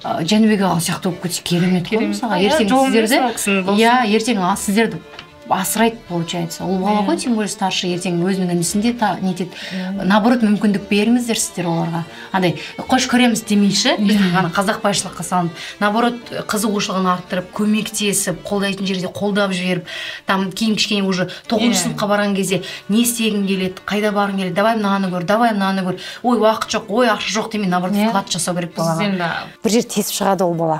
Жанбек аға сияқты болып кетсе керемет қой мысалға. Ертең сіздерді асырайды, получается. Ол бала ғой, тем более старший, ертең өзінің інісінде нетеді. Наоборот, мүмкіндік беріңіздер сіздер оларға. Андай, қош көреміз демейші, қазақ байшылыққа салынып. Наоборот, қызығушылығын арттырып, көмектесіп, қолдайтын жерде қолдап жіберіп, там кейін кішкене уже 9-шы сыныпқа барған кезде не істегің келеді, қайда барғың келеді, давай мынаны көр. Ой, уақыт жоқ, ой, ақша жоқ демей, наоборот, вклад жасау керек балаға. Бір жер тесіп шығады ол бала.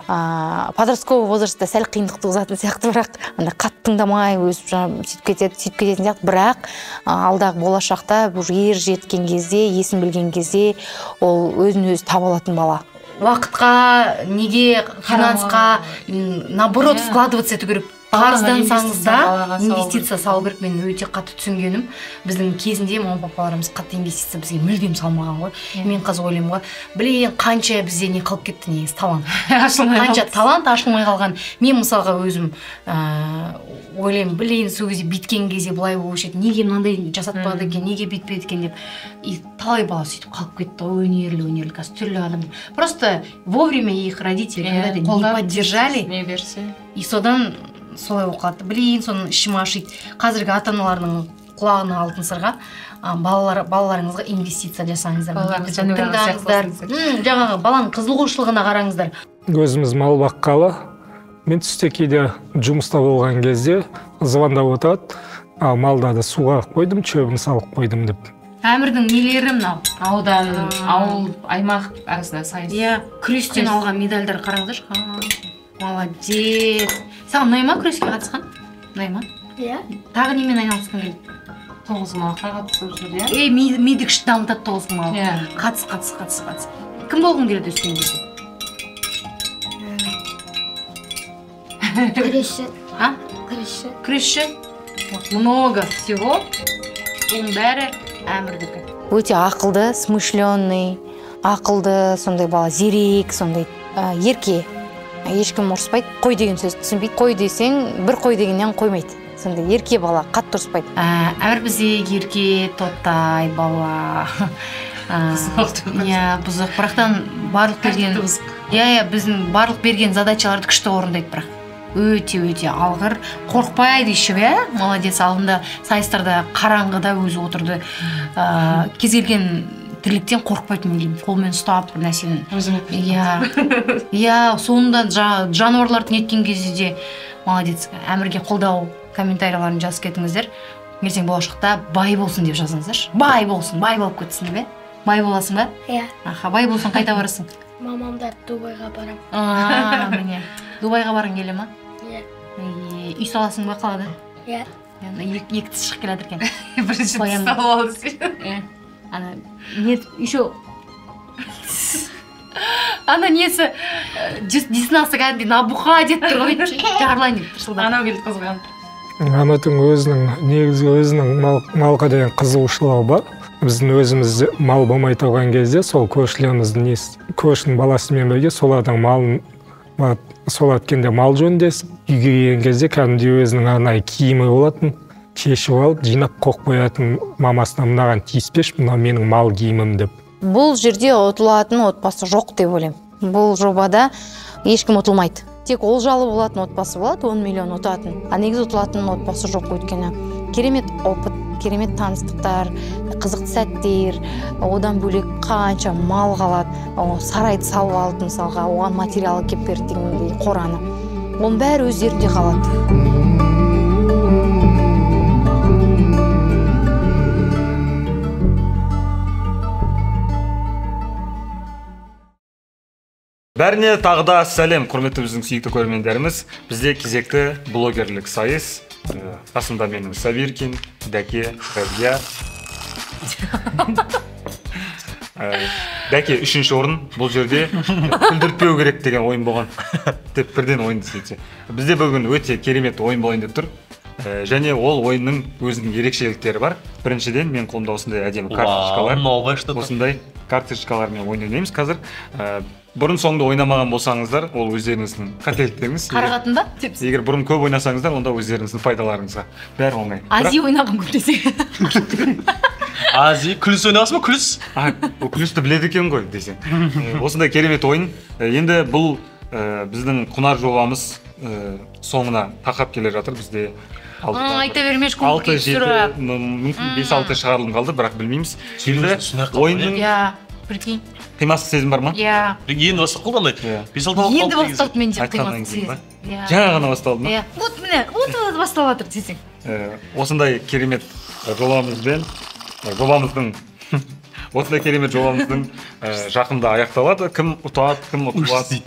Подростковый возрастта сәл қиындық туғызатын сияқты, бірақ қатты тыңдамай сөйтіп кететін сияқты, бірақ алдағы болашақта ер жеткен кезде, есін білген кезде ол өзін-өзі таба алатын бала. Уақытқа, неге, финансқа, наоборот, вкладываться ету керек. арыздансаңыз да инвестиция салу керек. Мен өте қатты түсінгенім, біздің кезінде мама папаларымыз қатты инвестиция бізге мүлдем салмаған ғой. Мен қазір ойлаймын ғой, білейін қанша бізде не қалып кетті, негізі талант. Қанша талант ашылмай қалған. Мен мысалға өзім ойлаймын, білейін сол кезде биткен кезде былай болушы еді, неге мынандай жасатпады екен, неге битпеді екен деп. И талай бала сөйтіп қалып кетті ғой, өнерлі қазір түрлі адам. Просто вовремя их родители не поддержали. И содан солай оқады. Білейін, соның ішім ашиды. Қазіргі ата-аналардың құлағына алтын сырға, балаларыңызға инвестиция жасаңыздар. Жаңағы баланың қызығушылығына қараңыздар. Өзіміз мал баққалы, мен түсте кейде жұмыста болған кезде звондап отырады, ал малдарды суға қойдым, шөбін салып қойдым деп. Әмірдің нелері мынау? Аудан, ауыл, аймақ арасында сайыс. Күрестен алған медальдар қараңыздар. Молодец. Саған ұнай ма күреске қатысқан? Ұнай ма? Иә. Тағы немен айналысқың келді? Тоғызқұмалаққа қатысып жүрді. Миды күшті дамытады тоғызқұмалақ. Қатыс. Кім болғың келеді өскен кезде? Күресші. Күресші? Много всего. Оның бәрі Әмірдікі. Өте ақылды, смышленный, ақылды, сондай бала, зерек, сондай ерке. Ешкім ұрыспайды, қой деген сөз түсінбейді. Қой десең, бір қой дегеннен қоймайды. Сондай ерке бала, қатты ұрыспайды. Әмір бізде ерке, тоттай бала. Бұзық. Бірақтан барлық берген, біздің барлық берген задачаларды күшті орындайды бірақ. Өте алғыр, қорқпайды еще, молодец. Алдында сайыстарда қараңғыда өзі отырды. Кез келген тірліктен қорқпайтын деймін. Қолмен ұстап бір нәрсені. Соңында жануарларды неткен кезде молодец. Әмірге қолдау комментарияларын жазып кетіңіздер. Ертең болашақта бай болсын деп жазыңыздар. Бай болсын, бай болып кетсін бе? Бай боласың ба? Иә. Бай болсаң қайда барасың? Мамамдар Дубайға барам. Міне. Дубайға барың келе ма? Иә. Үй саласың ба қалада? Иә. Екі тіс шығып келатыр екен. Бірінші тіс салып алды. Еще ана несі деснасы кәдімгі набуха деп тұр ғой. Жарлайын деп тұрсылда. Анау келді қызған. Анатың негізгі өзінің малға деген қызығушылығы бар. Біздің өзіміз мал болмай тұрған кезде сол көршінің баласымен бірге солардың малын сол әткенде мал жөндес. Үйге келген кезде кәдімгі өзінің арнайы киімі болатын. Кешіп алып, жинап қоқ қоятын, мамасына мынаған тиіспеш, мына менің мал киімім деп. Бұл жерде ұтылатын отбасы жоқ деп ойлаймын. Бұл жобада ешкім ұтылмайды. Тек олжалы болатын отбасы болады, 10 миллион ұтатын. А негізі ұтылатын отбасы жоқ өйткені. Керемет опыт, керемет таныстықтар, қызықты сәттер, одан бөлек қанша мал қалады, сарайды салып алды мысалға, оған материалы кеп берді дегендей қораны. Оның бәрі өздерінде қалады. Бәріне тағы да сәлем, құрметті біздің сүйікті көрермендеріміз. Бізде кезекті блогерлік сайыс. Қасымда менің Сабиркин, Дәке, Рәбия. Дәке 3-ші орын. Бұл жерде күлдіртпеу керек деген ойын болған. Деп бірден ойынды сөйтсе. Бізде бүгін өте керемет ойын болайын деп тұр. Және ол ойынның өзінің ерекшеліктері бар. Біріншіден мен қолымда осындай әдемі карточкалар. Осындай карточкалармен ойнаймыз қазір. Бұрын соңды ойнамаған болсаңыздар, ол өздеріңіздің қателіктеріңіз. Қарағатын ба? Егер бұрын көп ойнасаңыздар, онда өздеріңіздің пайдаларыңызға. Бәрі оңай. Ази ойнаған көп десе. Ази, күліс ойнағыз ба, күліс? Ол күлісті біледі екен ғой, десең. Осындай керемет ойын. Енді бұл біздің құнар жобамыз соңына тақап келе жатыр. Бізде айта бермеш көңіл сұрақ. 5-6 шығарылым қалды, бірақ білмейміз. Ойынның прикинь. Қимасы сезім бар ма? Иә. Енді бастап қалғандай? Енді басталды мен деп қимасы сезім. Жаңа ғана басталды ма? Вот міне, вот басталып жатыр десең. Осындай керемет жобамыздың жақында аяқталады. Кім ұтады, кім ұтылады,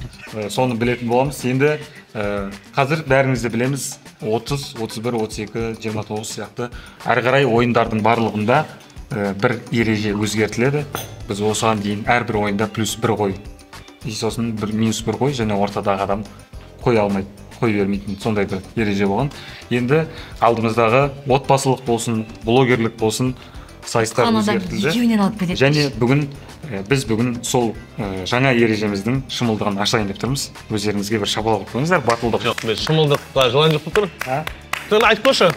соны білетін боламыз. Енді қазір бәріңіз де білеміз, 30, 31, 32, 29 сияқты әрі қарай ойындардың барлығында бір ереже өзгертіледі. Біз осыған дейін әрбір ойында плюс бір қой, сосын бір минус бір қой, және ортадағы адам қой алмайды. қой бермейтін сондай бір ереже болған. Енді алдымыздағы отбасылық болсын, блогерлік болсын, сайыстар өзгертілді. Және бүгін біз сол жаңа ережеміздің шымылдығын ашайын деп тұрмыз. Өздеріңізге бір шапалақ қойыңыздар, батылдық. Жоқ, мен шымылдыққа жылан жоқ болып тұр. Ты айтып қойшы.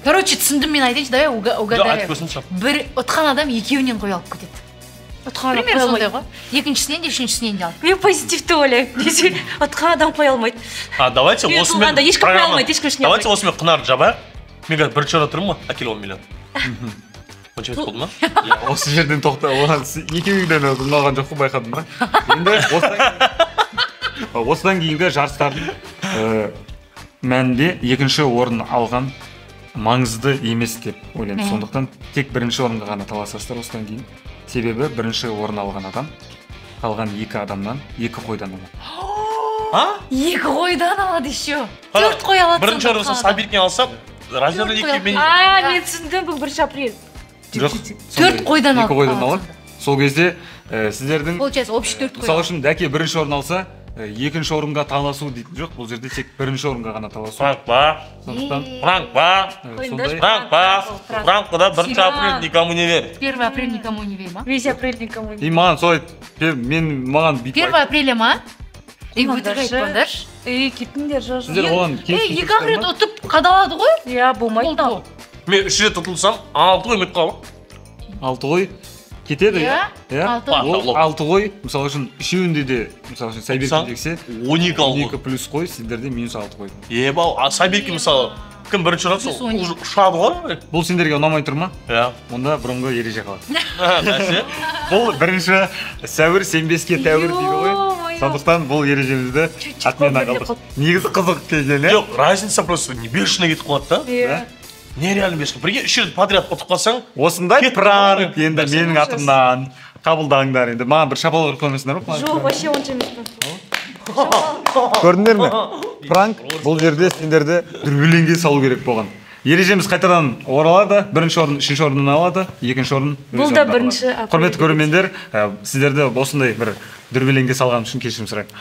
Короче, түсіндім, мен айтайыншы, давай угадаю. Айтып қойсыншы. Бір ұтқан адам екеуінен қой алып кетеді. Пример сондай ғой. Екіншісінен де, үшіншісінен де алып. Мен позитивті ойлаймын. Десе, ұтқан адам қоя алмайды. Давайте осымен ешкім қоя алмайды, ешкім давайте осымен Құнарды жабайық. Мен қазір бір чора тұрмын ғой, әкел 10 миллион. Онша болды ма? Осы жерден тоқта, оған екеуіңден ұнаған жоқ қой, байқадың ба? Енді осыдан кейінгі жарыстардың мәнінде екінші орын алған маңызды емес деп ойлаймын. Сондықтан тек бірінші орынға ғана таласасыздар осыдан кейін. Себебі бірінші орын алған адам қалған екі адамнан екі қойдан алады. Екі қойдан алады еще. 4 қой алады. Бірінші орынға Сабирден алсам, разерді екі мен... Мен түсіндім, бұл 1 апрель. Жоқ, 4 қойдан алады. 2 қойдан алады. Сол кезде сіздердің... Получается, общий 4 қой. Мысалы үшін Дәке бірінші орын алса, екінші орынға таласу дейтін жоқ, бұл жерде тек бірінші орынға ғана таласу. Франкпа, 1 апрель никому не верь. 1 апрель никому не верь, ма? 1 апрель никому не верь. И маған солай, маған бүйтіп 1 апреля ма? Өтірік айтпаңдаршы. Кетіңдер, жоқ. Сіздер оған келісіп тұрсыздар ма? 2 рет ұтып қадалады ғой? Иә, болмайды. Мен 3 рет ұтылсам, 6 қой мет қалып. 6 қой кетеді, иә? 6 қой, мысалы үшін үшеуінде де, мысалы үшін Сайберкен дексе, 12 плюс қой, сіздерде минус 6 қой. Ебау, Сайберкен мысалы, кім бірінші ұрады сол ұшады ғой? Бұл сендерге ұнамай тұр ма? Иә. Онда бұрынғы ереже қалады. Бұл бірінші сәуір сенбеске тәуір дейді ғой. Сондықтан бұл ережемізді атмен ағалдық. Негізі қызық келген, Жоқ, разница просто не бешено кетіп қалады да? Нереально бешено. Бірге 3 рет подряд ұтып қалсаң, осындай пранк енді менің атымнан қабылдаңдар. Енді маған бір шапалақ қоймайсыңдар ма? Жоқ, вообще онша емес. Көрдіңдер ме? Пранк бұл жерде сендерді дүрбелеңге салу керек болған. Ережеміз қайтадан оралады, бірінші орын, үшінші орынын алады, екінші орын бұл да бірінші. Құрметті көрермендер, сіздерді осындай бір дүрбелеңге салған үшін кешірім сұраймын.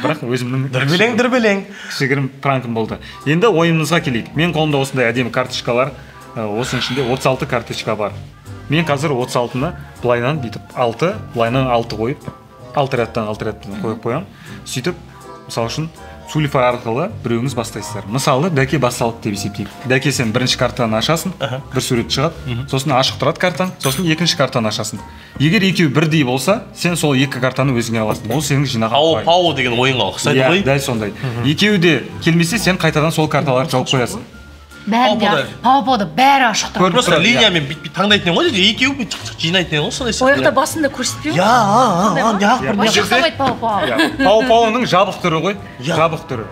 Бірақ өзімнің дүрбелең кішігірім пранкым болды. Енді ойымызға келейік. Мен қолымда осындай әдемі карточкалар, осының ішінде 36 карточка бар. Мен қазір 36-ны былайынан бүйтіп 6, былайынан 6 қойып, 6 рядтан қойып қоямын. Сөйтіп, мысалы үшін сулифа арқылы біреуіңіз бастайсыздар. Мысалы, Дәке басталды деп есептейік. Дәке сен бірінші картаны ашасың, бір сурет шығады, сосын ашық тұрады картаң, сосын екінші картаны ашасың. Егер екеуі бірдей болса, сен сол екі картаны өзіңе аласың. Ол сенің жинаған пау деген ойынға ұқсайды ғой. Дәл сондай. Екеуі де келмесе, сен қайтадан сол карталарды жауып қоясың. Пау-пауды бәрі ашық тұрады. Просто линиямен бүйтіп таңдайтын ғой, екеуі бүйтіп жинайтын ғой, солай. Ояқта басында көрсетпей ма? Пау-пауының жабық түрі ғой, жабық түрі.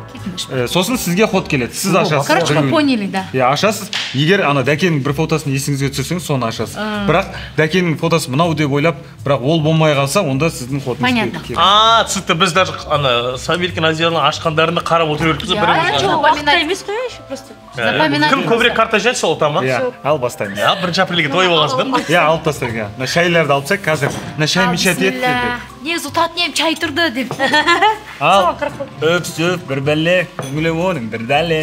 Сосын сізге ход келеді, сіз ашасыз. Короче, вы поняли, да. Ашасыз, егер Дәкенің бір фотосын есіңізге түсірсеңіз, соны ашасыз. Бірақ Дәкенің фотосы мынау деп ойлап, бірақ ол болмай қалса, онда сіздің ходыңыз понятно. Түсінікті, біз даже Сабиркен Азияның ашқандарында қарап отырып кім көбірек карта жайды сол там, ал бастаймыз. Бірінші апрельге той болғансыңдар. Алып тастайық. Шайларды алып тастайық қазір. Шай мешет ет деді. Негізі ұтатын ем, чай тұрды деп. Ал, өп, бір бәле, көңілі оның, бір дәле.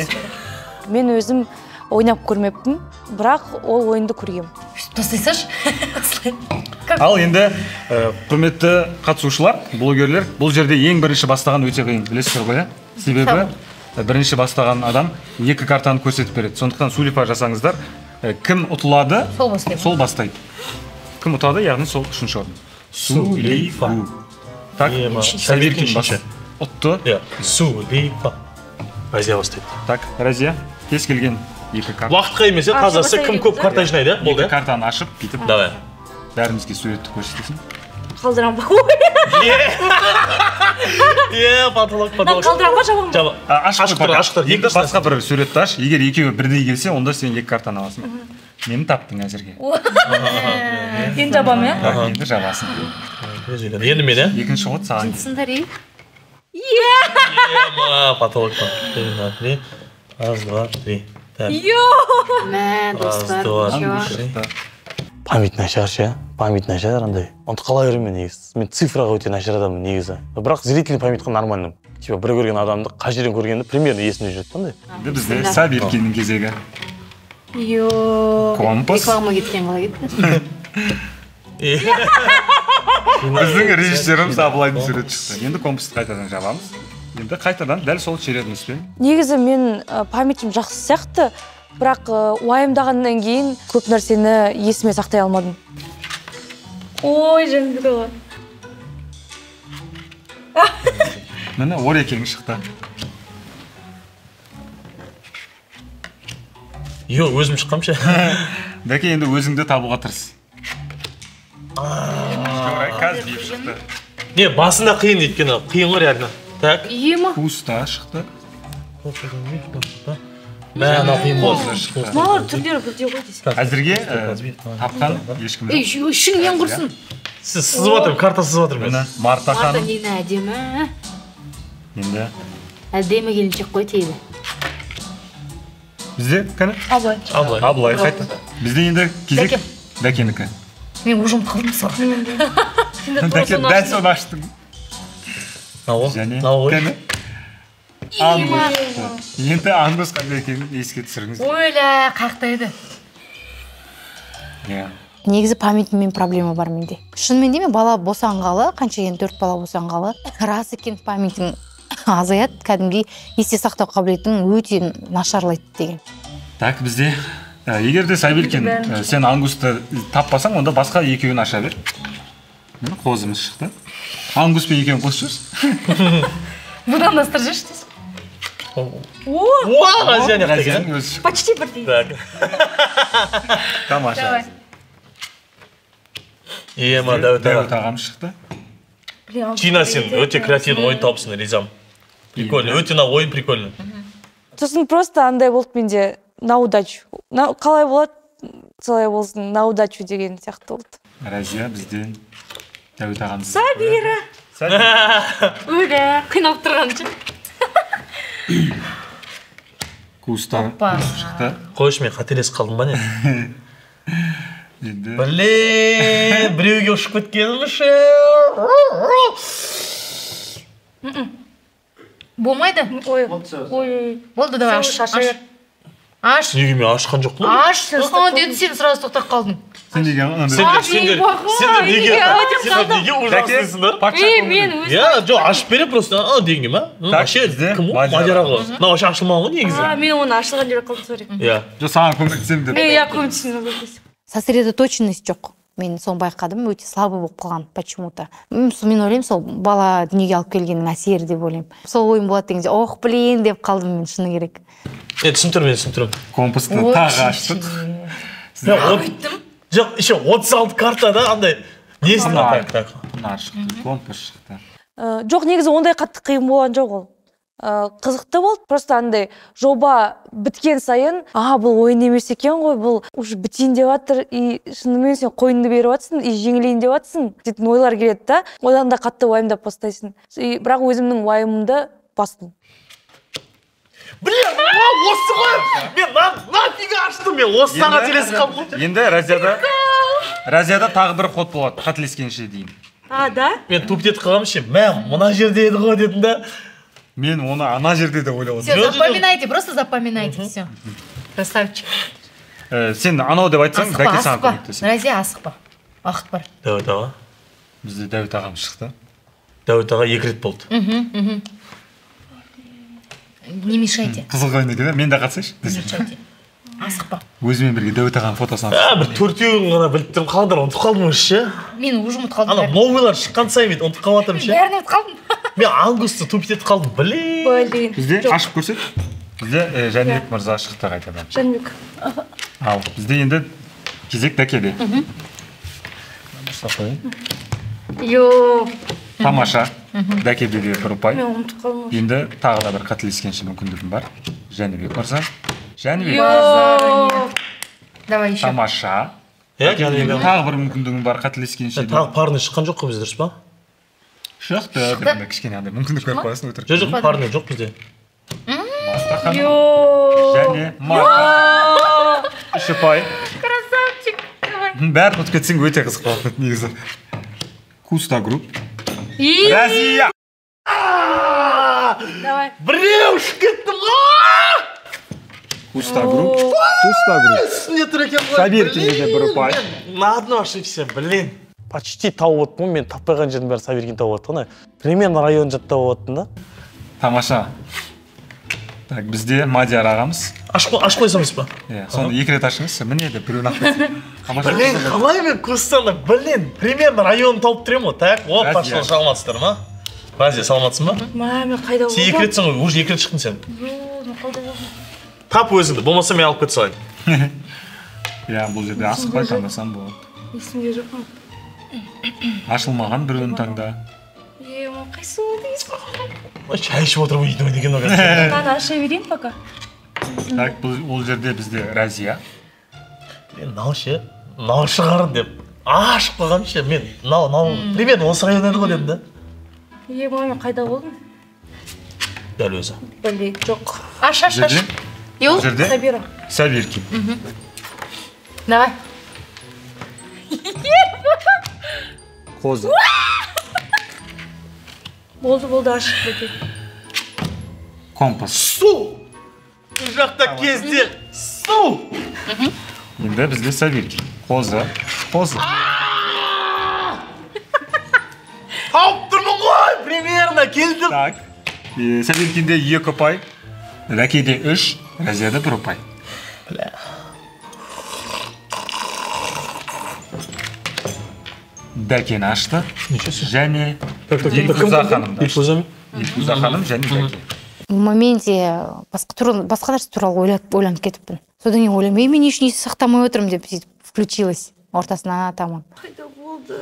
Мен өзім ойнап көрмеппін, бірақ ол ойынды көргем. Тастайсаш? Ал енді құрметті қатысушылар, блогерлер, бұл жерде ең бірінші бастаған өте қиын, білесіздер ғой, себебі бірінші бастаған адам екі картаны көрсетіп береді. Сондықтан сулифа жасаңыздар. Кім ұтылады, сол бастайды. Кім ұтады, яғни сол үшінші орын. Сулифа. Так, Сабиркен бас ұтты. Сулифа. Разия бастайды. Так, Разия, кез келген екі карта. Уақытқа емес, тазасы кім көп карта жинайды, болды. Екі картаны ашып, бүйтіп. Давай. Бәрімізге суретті көрсетесің. Қалдырам ба? Патолог. Қалдырам ба, жабам ба? Ашық тұр. Енді басқа бір суретті аш. Егер екеуі бірдей келсе, онда сен екі картаны аласың. Мені таптың әзірге. Енді жабам, е? Енді жабасың. Енді мен, е? Екінші ход саған. Сындар, е? Патолог. Раз, два, три. Мә, достар. Память нашар ше, память нашар андай. Оны қала беремін негізі. Мен цифраға өте нашар адаммын негізі. Бірақ зрительный памятқа нормальным. типа бір көрген адамды қай жерден көргенді примерно есінде жүреді андай. Бізде Сабиркиннің кезегі. Компас. Реклама кеткен қалай кетті? Біздің режиссеріміз Абылайдың суреті шықты. Енді компасты қайтадан жабамыз. Енді қайтадан дәл сол чередностьпен. Негізі мен памятім жақсы сияқты, бірақ уайымдағаннан кейін көп нәрсені есіме сақтай алмадым. Ой, Жәнібек аға. Міне Орекең шықты. Өзім шыққамшы. Дәке енді өзіңді табуға тырыс. Қазір бейіп шықты. Не, басында қиын еткені, қиын ғой реально. Так. Ема. Куста шықты. Мәна қиын болды. Малар түрлері бірдей ғой дейсің. Әзірге тапқан ешкім жоқ. Үшіңнен құрсын. Сіз сызып отырмын, карта сызып отырмын. Міне Марта ханым. Марта нені әдемі. Енді. Әдемі келіншек қой тейді. Бізде кәні? Абылай қайты. Бізде енді кезек Дәкенікі. Мен ұжым қалдым сол. Дәке дәл соны аштың. Және кәні? Енді Ангус қандай екенін еске түсіріңіз. Ойла, қақтайды. Негізі памятіммен проблема бар менде. Шынымен деме, бала босанғалы, қанша ең 4 бала босанғалы, рас екен памятім азаяды, кәдімгідей есте сақтау қабілетің өте нашарлайды деген. Так, бізде егер де Сабиркин сен Ангусты таппасаң, онда басқа екеуін аша бер. Міне қозымыз шықты. Ангус пен екеуін қосып жүрсіз. Бұдан астыр жүрсіз. Почти бірдей. Тамаша. Ема, Дәуіт ағам шықты. Чина, сен өте креативный ойын тапсың, ризам. Прикольно, өте ойын прикольно. Сосын просто андай болды менде на удачу. Қалай болады, солай болсын, на удачу деген сияқты болды. Разия, бізден Дәуіт ағамыз. Сабира. Өлі, қиналып тұрғаншы. Куста шықты. Қойш, мен қателес қалдым ба не? Біле, біреуге ұшып кеткенімші. Болмайды? Ой. Болды, давай, аш. Неге мен ашқан жоқ қылым? Аш, деді сен сразу тоқтап қалдың. Сен неге ужаслысыңдар? Жоқ, ашып бере просто, дегенге ма? Вообще, кім ол? Мадияра ғой. Мына вообще ашылмаған ғой негізі. Мен оны ашылған жүрек қалды сорри. Жоқ, саған көмектесем деп. Көмектесем. Сосредоточенность жоқ. Мен соны байқадым, өте слабый болып қалған почему-то. Мен ойлаймын, сол бала дүниеге алып келгеннің әсері деп ойлаймын. Сол ойым болады дегенде, ох, блин деп қалдым мен, шыны керек. Түсінтірім. Компасты тағы аштық. Жоқ, еще 36 картада андай несін атайық. Компас шықты. Жоқ, негізі ондай қатты қиын болған жоқ ол. Қызықты болды, просто андай жоба біткен сайын, бұл ойын емес екен ғой, бұл уже бітейін деп жатыр, и шынымен сен қойынды беріп жатсың, и жеңілейін деп жатсың дейтін ойлар келеді да, одан да қатты уайымдап бастайсың. Бірақ өзімнің уайымымды бастым. Блин, осы ғой! Мен нафига аштым, мен осы саңа телесіп қалдым. Енді Разияда тағы бір ход болады, қателескенше дейін. Да? Мен туптетіп қаламшы, мына жерде еді ғой дедім да. Мен оны ана жерде де ойлап отырмын. Все, запоминайте, просто запоминайте, все. Красавчик. Сен анау деп айтсаң, Дәке саған көмектесін. Разия, асықпа. Уақыт бар. Дәуіт аға. Бізде Дәуіт ағам шықты. Дәуіт аға 2 рет болды. Не мешайте. Қызық ойын екен, мен де қатысайшы. Не мешайте. Асықпа. Өзімен бірге Дәуіт ағаның фотосын алып. Бір 4-еуін ғана біліп тұрмын, қалдар, ұмытып қалдым ше. Мен уже ұмытып қалдым. Ана новыйлар шыққан сайын мен ұмытып қалатырмын ше. Бәрін ұмытып қалдым. Мен Ангусты туптетіп қалдым, блин. Бізде ашып көрсет. Бізде Жәнібек мырза шықты қайтадан. Жәнібек. Ал, бізде енді кезек Дәкеде. Тамаша. Дәкеде де бір ұпай. Енді тағы да бір қателескенше мүмкіндігім бар. Жәнібек мырза. Жәнібек. Давай еще. Тамаша. Тағы бір мүмкіндігім бар қателескенше. Тағы парны шыққан жоқ қой бізде, дұрыс па? Шықты. Кішкене андай мүмкіндік көріп қоясың өтірік. Жоқ, парны жоқ бізде. Және Марта. 3 ұпай. Красавчик. Бәрін ұтып кетсең өте қызық болады негізі. Куста групп. Разия! Давай. Блин, ұшып кеттім. Пуста групп. Пуста групп. Не тұр екен ғой. Сабиркинде де бір ұпай. На одну ошибся, блин. Почти тауып отырмын, мен таппайған жердің бәрі Сабиркин тауып отырмын. Примерно район жаттап отырмын да. Тамаша. Так, бізде Мадияр ағамыз. Ашып қойсаңыз ба? Соны 2 рет ашыңыз, міне де біреуін ақтайсың. Блин, қалай мен көзсаны, блин, примерно район тауып тұремін ғой. Так, вот пошел саламатсыздар ма? Разия, саламатсың ба? Мен қайда болдым? Сен 2 ретсің ғой, уже 2 рет шықтың сен. Тап өзіңді, болмаса мен алып кете салайын. Бұл жерде асықпай таңдасам болады. Есімде жоқ ма? Ашылмаған біреуін таңда. Қайсы болды есімде? Шай ішіп отырып үйді деген оған. Мен аша берейін пока. Так, ол жерде бізде Разия. Мен ше, шығарын деп ашып қойғам ше, мен примерно осы район еді ғой дедім да. Мен қайда болдым? Дәл өзі. Біле, жоқ. Аш. Ол жерде Сабира. Сабиркин. Давай. Қозы. Болды, ашық бөте. Компас. Су! Бұл жақта кезде су! Енді бізде Сабиркин. Қозы. Тауып тұрмын ғой, примерно келдім. Так. Сабиркинде 2 ұпай. Рәкеде 3, Разияда 1 ұпай. Дәкен ашты. Және Дилфуза ханымды. Дилфуза ханым және Дәкен. В моменте басқа нәрсе туралы ойланып кетіппін. Содан кейін ойлаймын, мен не үшін есте сақтамай отырмын деп включилась ортасына таман. Қайда болды?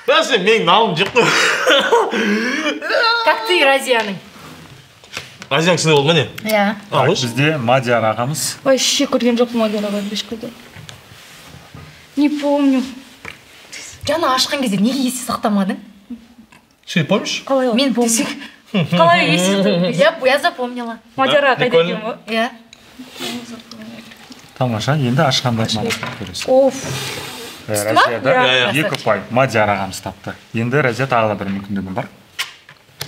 Бәсе, мен налым жеп қой. Как ты, Разияның? Разияң сізде болды ма не? Иә. Бізде Мадияр ағамыз. Вообще көрген жоқпын Мадияр ағаны ешқайда. Не помню. Жаңа ашқан кезде неге есте сақтамадың? Ты помнишь? Қалай Мен помню. Қалай есте? Я запомнила. Мадияр аға қайда екен ғой? Иә. Тамаша, енді ашқанда көресің. Оф. Разияда 2 ұпай. Мадияр ағамыз тапты. Енді Разия тағы да бір мүмкіндігім бар.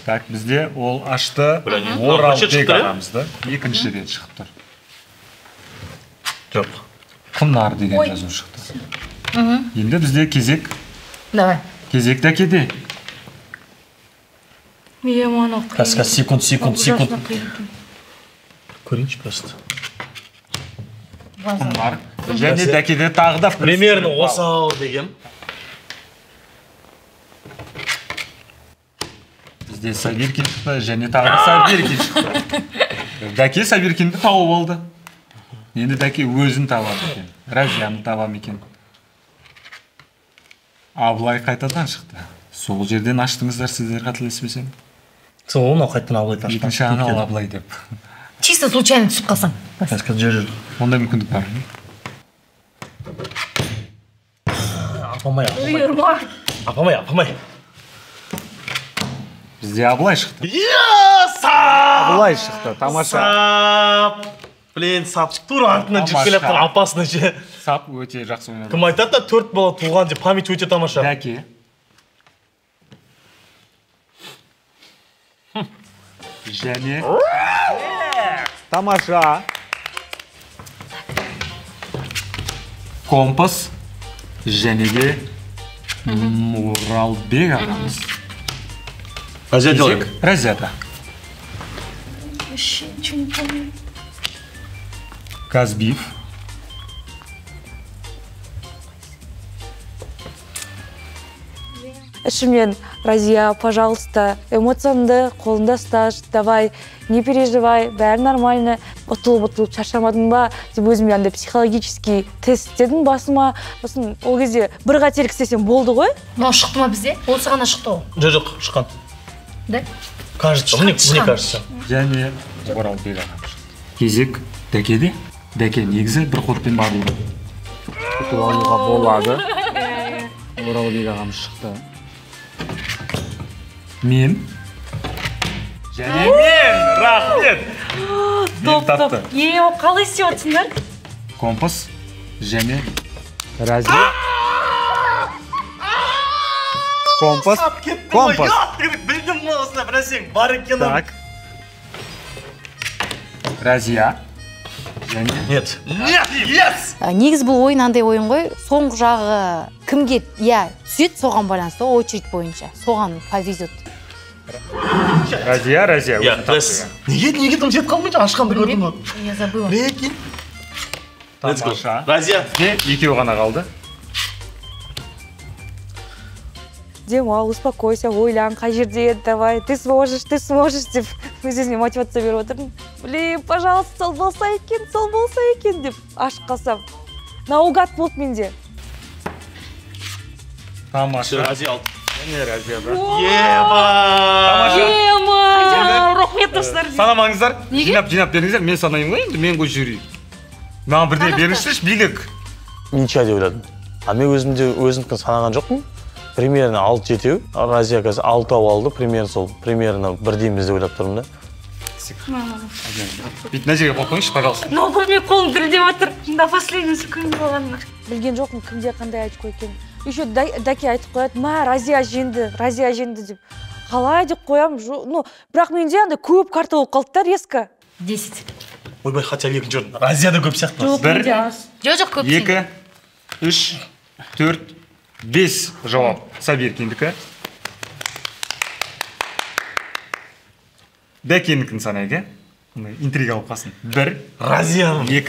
Так, бізде ол ашты Оралбек ағамызды. 2-ші рет шығып тұр. Жоқ. Құнар деген жазу шықты. Енді бізде кезек. Давай. Кезек Дәкеде. Секунд. Көрейінші просто. Құнар. Және Дәкеде тағы да примерно осал деген. Бізде Сабиркин шықты, және тағы да Сабиркин шықты. Дәке Сабиркинді тауып алды. Енді Дәке өзін табам екен. Разияны табам екен. Абылай қайтадан шықты. Сол жерден аштыңыздар сіздер қателеспесем. Сол оны қайтадан Абылайды аштым. Екінші ана Абылай деп. Чисто случайно түсіп қалсаң. Ондай мүмкіндік бар. Апамай. Бізде Абылай шықты. Сап! Абылай шықты, тамаша. Сап! Блин, Сап тура артынан жүріп келіп тұр апасына ше. Сап өте жақсы ойнады. Кім айтады да 4 бала туған деп, память өте тамаша. Дәке. Және тамаша. Компас. Және де Оралбек ағамыз. Разия делаем. Разияда. Вообще ничего не помню. Казбиев. Ішімнен, Разия, пожалуйста, эмоцияңды қолында ұсташ, давай, не переживай, бәрі нормально. Ұтылып шаршамадың ба деп өзіме андай психологический тест істедім басыма. Сосын ол кезде бір қателік істесем болды ғой. Мынау шықты ма бізде? Осы ғана шықты ол. Жоқ, шыққан. Да? Кажется, мне кажется. Және Оралбек ағамыз. Кезек Дәкеде. Дәке негізі бір ходпен баруды. Күтіп алуға болады. Оралбек ағамыз шықты. Мен. Және мен, рахмет. Топ. Қалай істеп отырсыңдар? Компас. Және Разия. Компас. Білдім ғой осында бірәсең бар екен. Так. Разия. Нет. Нет, yes! Негіз бұл ойын андай ойын ғой, соңғы жағы кімге түсет, соған байланысты, очередь бойынша. Соған повезет. Разия. Неге тым жет қалмайынша ашқанды көрдің ғой? Я забыла. Прикинь. Тамаша. Разия. Екеуі ғана қалды. Демал, успокойся, ойлан, қай жерде, давай, ты сможешь, деп өзіне мотивация беріп отырдым. Блин, пожалуйста, сол болса екен, деп ашық қалсам. Наугад болды менде. Тамаша. Разия алды. Разия, да. Рахмет достар. Санамаңыздар. Жинап беріңіздер, мен санайын ғой енді, мен ғой жюри. Маған бірдей беріңіздерші, билік. Ничего деп ойладым. Мен өзімдікін санаған жоқпын. Примерно 6-7, Разия қазір 6 алды, примерно бірдейміз деп ойлап тұрмын да. Бит мына жерге қойып қойыңызшы, пожалуйста. Но білмей қолым дірілдеп жатыр. До последний секунд болғанына. Білген жоқпын кімде қандай айтып қойған. Еще Даки айтып қояды, Разия жеңді деп. Қалай деп қоям, бірақ менде андай көп карта болып қалды да резко. 10. Ойбай, хотя екінші орын. Разияда көп сияқты. 1, көп. 2, 3, 4, 5 жауап. Сабиркиндікі. Дәкендікін санайық, интрига алып қалсын. 1, Разияның. 2,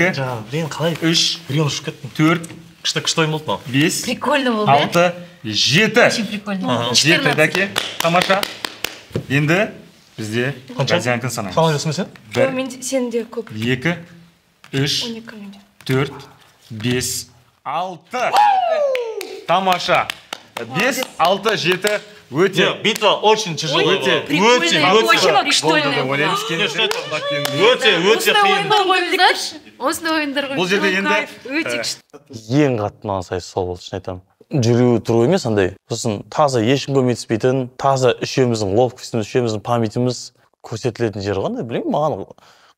3, 4, күшті ойын болды ма? 5, Прикольно болды. 6, 7. Очень прикольно. 7 Дәке, тамаша. Енді бізде Разиянкін санайық. Санай өсің сен? 1, Сенде көп. 2, 3, 4, 5, 6. Тамаша. 5, 6, 7. Өте. Битва очень тяжелая. Өте. Өте қиын. Осындай ойындар ғой. Бұл жерде енді Ең қатты маған сайыс сол болды, шын айтамын. Жүру тұру емес андай. Сосын таза ешкім көмектеспейтін, таза үшеуміздің ловкостьіміз, үшеуміздің памятіміз көрсетілетін жер қандай, білмеймін, маған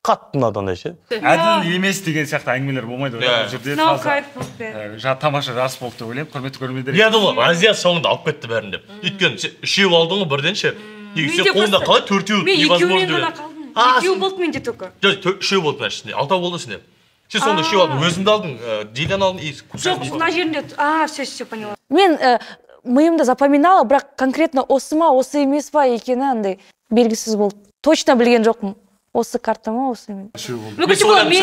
қатты ұнады андай ше. Әділ емес деген сияқты әңгімелер болмайды ғой. Бұл жерде таза тамаша жарыс болды деп ойлаймын, құрметті көрермендер. Я думал, Разия соңында алып кетті бәрін деп. Өйткені үшеу алдың ғой бірден ше. Сен қолында қалай төртеу невозможно деп. Екеу болды менде только. Жоқ, үшеу болды мына ішінде. Алтау болды ішінде. Сен сонда үшеу алдың, өзіңді алдың, Диляны алдың. Жоқ, мына жерінде. Все поняла. Мен миымда запоминала, бірақ конкретно осы ма, осы емес па екені андай белгісіз болды. Точно білген жоқпын. Осы карта ма, осы емес. Мен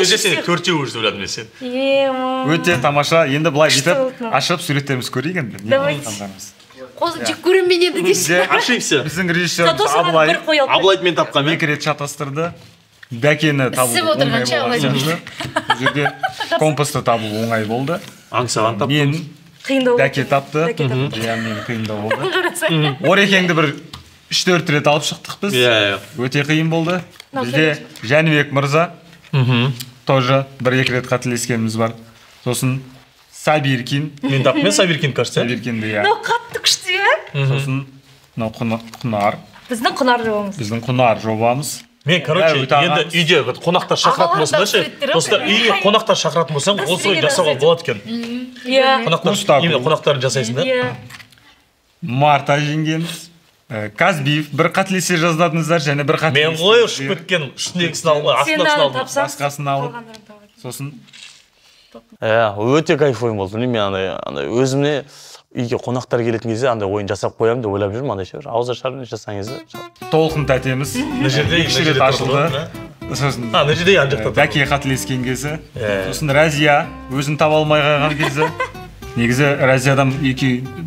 сөйлесең төртеу уже ойладым мен сен. Өте тамаша. Енді былай бүйтіп ашып суреттеріміз көрейік енді. Давайте. Жек көрем мен енді деші. Ашимся. Біздің режиссеріміз Абылай. Абылайды мен тапқан. 2 рет шатастырды. Дәкені табу оңай болды. Бұл жерде компасты табу оңай болды. Аңсаған таптым. Мен Дәке тапты. Мен қиындау болды. Орекеңді бір 3-4 рет алып шықтық біз. Өте қиын болды. Бізде Жәнібек мырза тоже 1-2 рет қателескеніміз бар. Сосын Сабиркин. Мен таптым, мен Сабиркин кажется. Сабиркинді, иә. Қатты күшті, Сосын Құнар. Біздің Құнар жобамыз. Біздің Құнар жобамыз. Мен, короче, енді үйде қонақтар шақыратын болсын да ше. Достар, үйге қонақтар шақыратын болсаң, осылай жасауға болады екен. Қонақтарын жасайсың да. Марта жеңгеміз. Казбиев, бір қателесе жаздадыңыздар, және бір қателесе. Мен ғой ұшып кеткен, үстіндегісін алып, астындағысын алып, басқасын алып. Сосын өте кайф ойын болды. Мен андай өзімне үйге қонақтар келетін кезде андай ойын жасап қоямын деп ойлап жүрмін, андай ше. Ауызда шармен жасаңыз. Толқын тәтеміз. Мына жерде ашылды. Сосын мына жерде ан жақта. Дәке қателескен кезі. Сосын Разия өзін таба алмай қалған кезі. Негізі Разиядан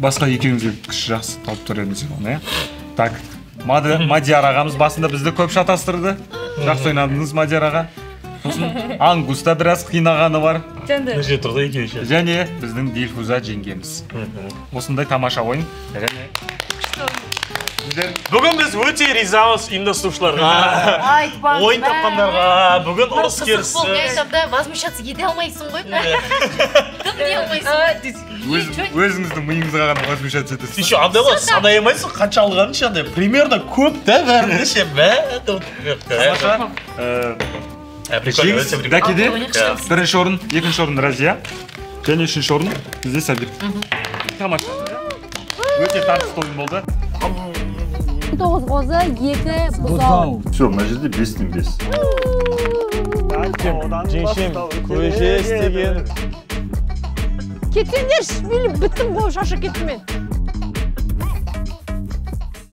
басқа екеуіңізге күш жақсы тауып тұр едіңіз оны, иә? Так, Мадияр ағамыз басында бізді көп шатастырды. Жақсы ойнадыңыз Мадияр аға. Сосын Ангуста біраз қинағаны бар. Және біздің Дилфуза жеңгеміз. Осындай тамаша ойын. Бүгін біз өте ризамыз ұйымдастырушыларға, ойын тапқандарға, бүгін ұрыс керісі. Возмущаться ете алмайсың ғой. Кім не алмайсың? Өзіңіздің миыңызға ғана возмущаться етесіз. Еще андай ғой, санай алмайсың, қанша алғанын ше, андай примерно көп та бәрінде ше, жеңіс Дәкеде бірінші орын, екінші орын Разия, және үшінші орын бізде Сабир. Тамаша. Өте тартысты ойын болды. 19 қозы, 2 бұзау. Все, мына жерде 5-тен 5. Жеңшем, көже істеген. Кетсеңдерші, мен біттім ғой, шаршап кеттім мен.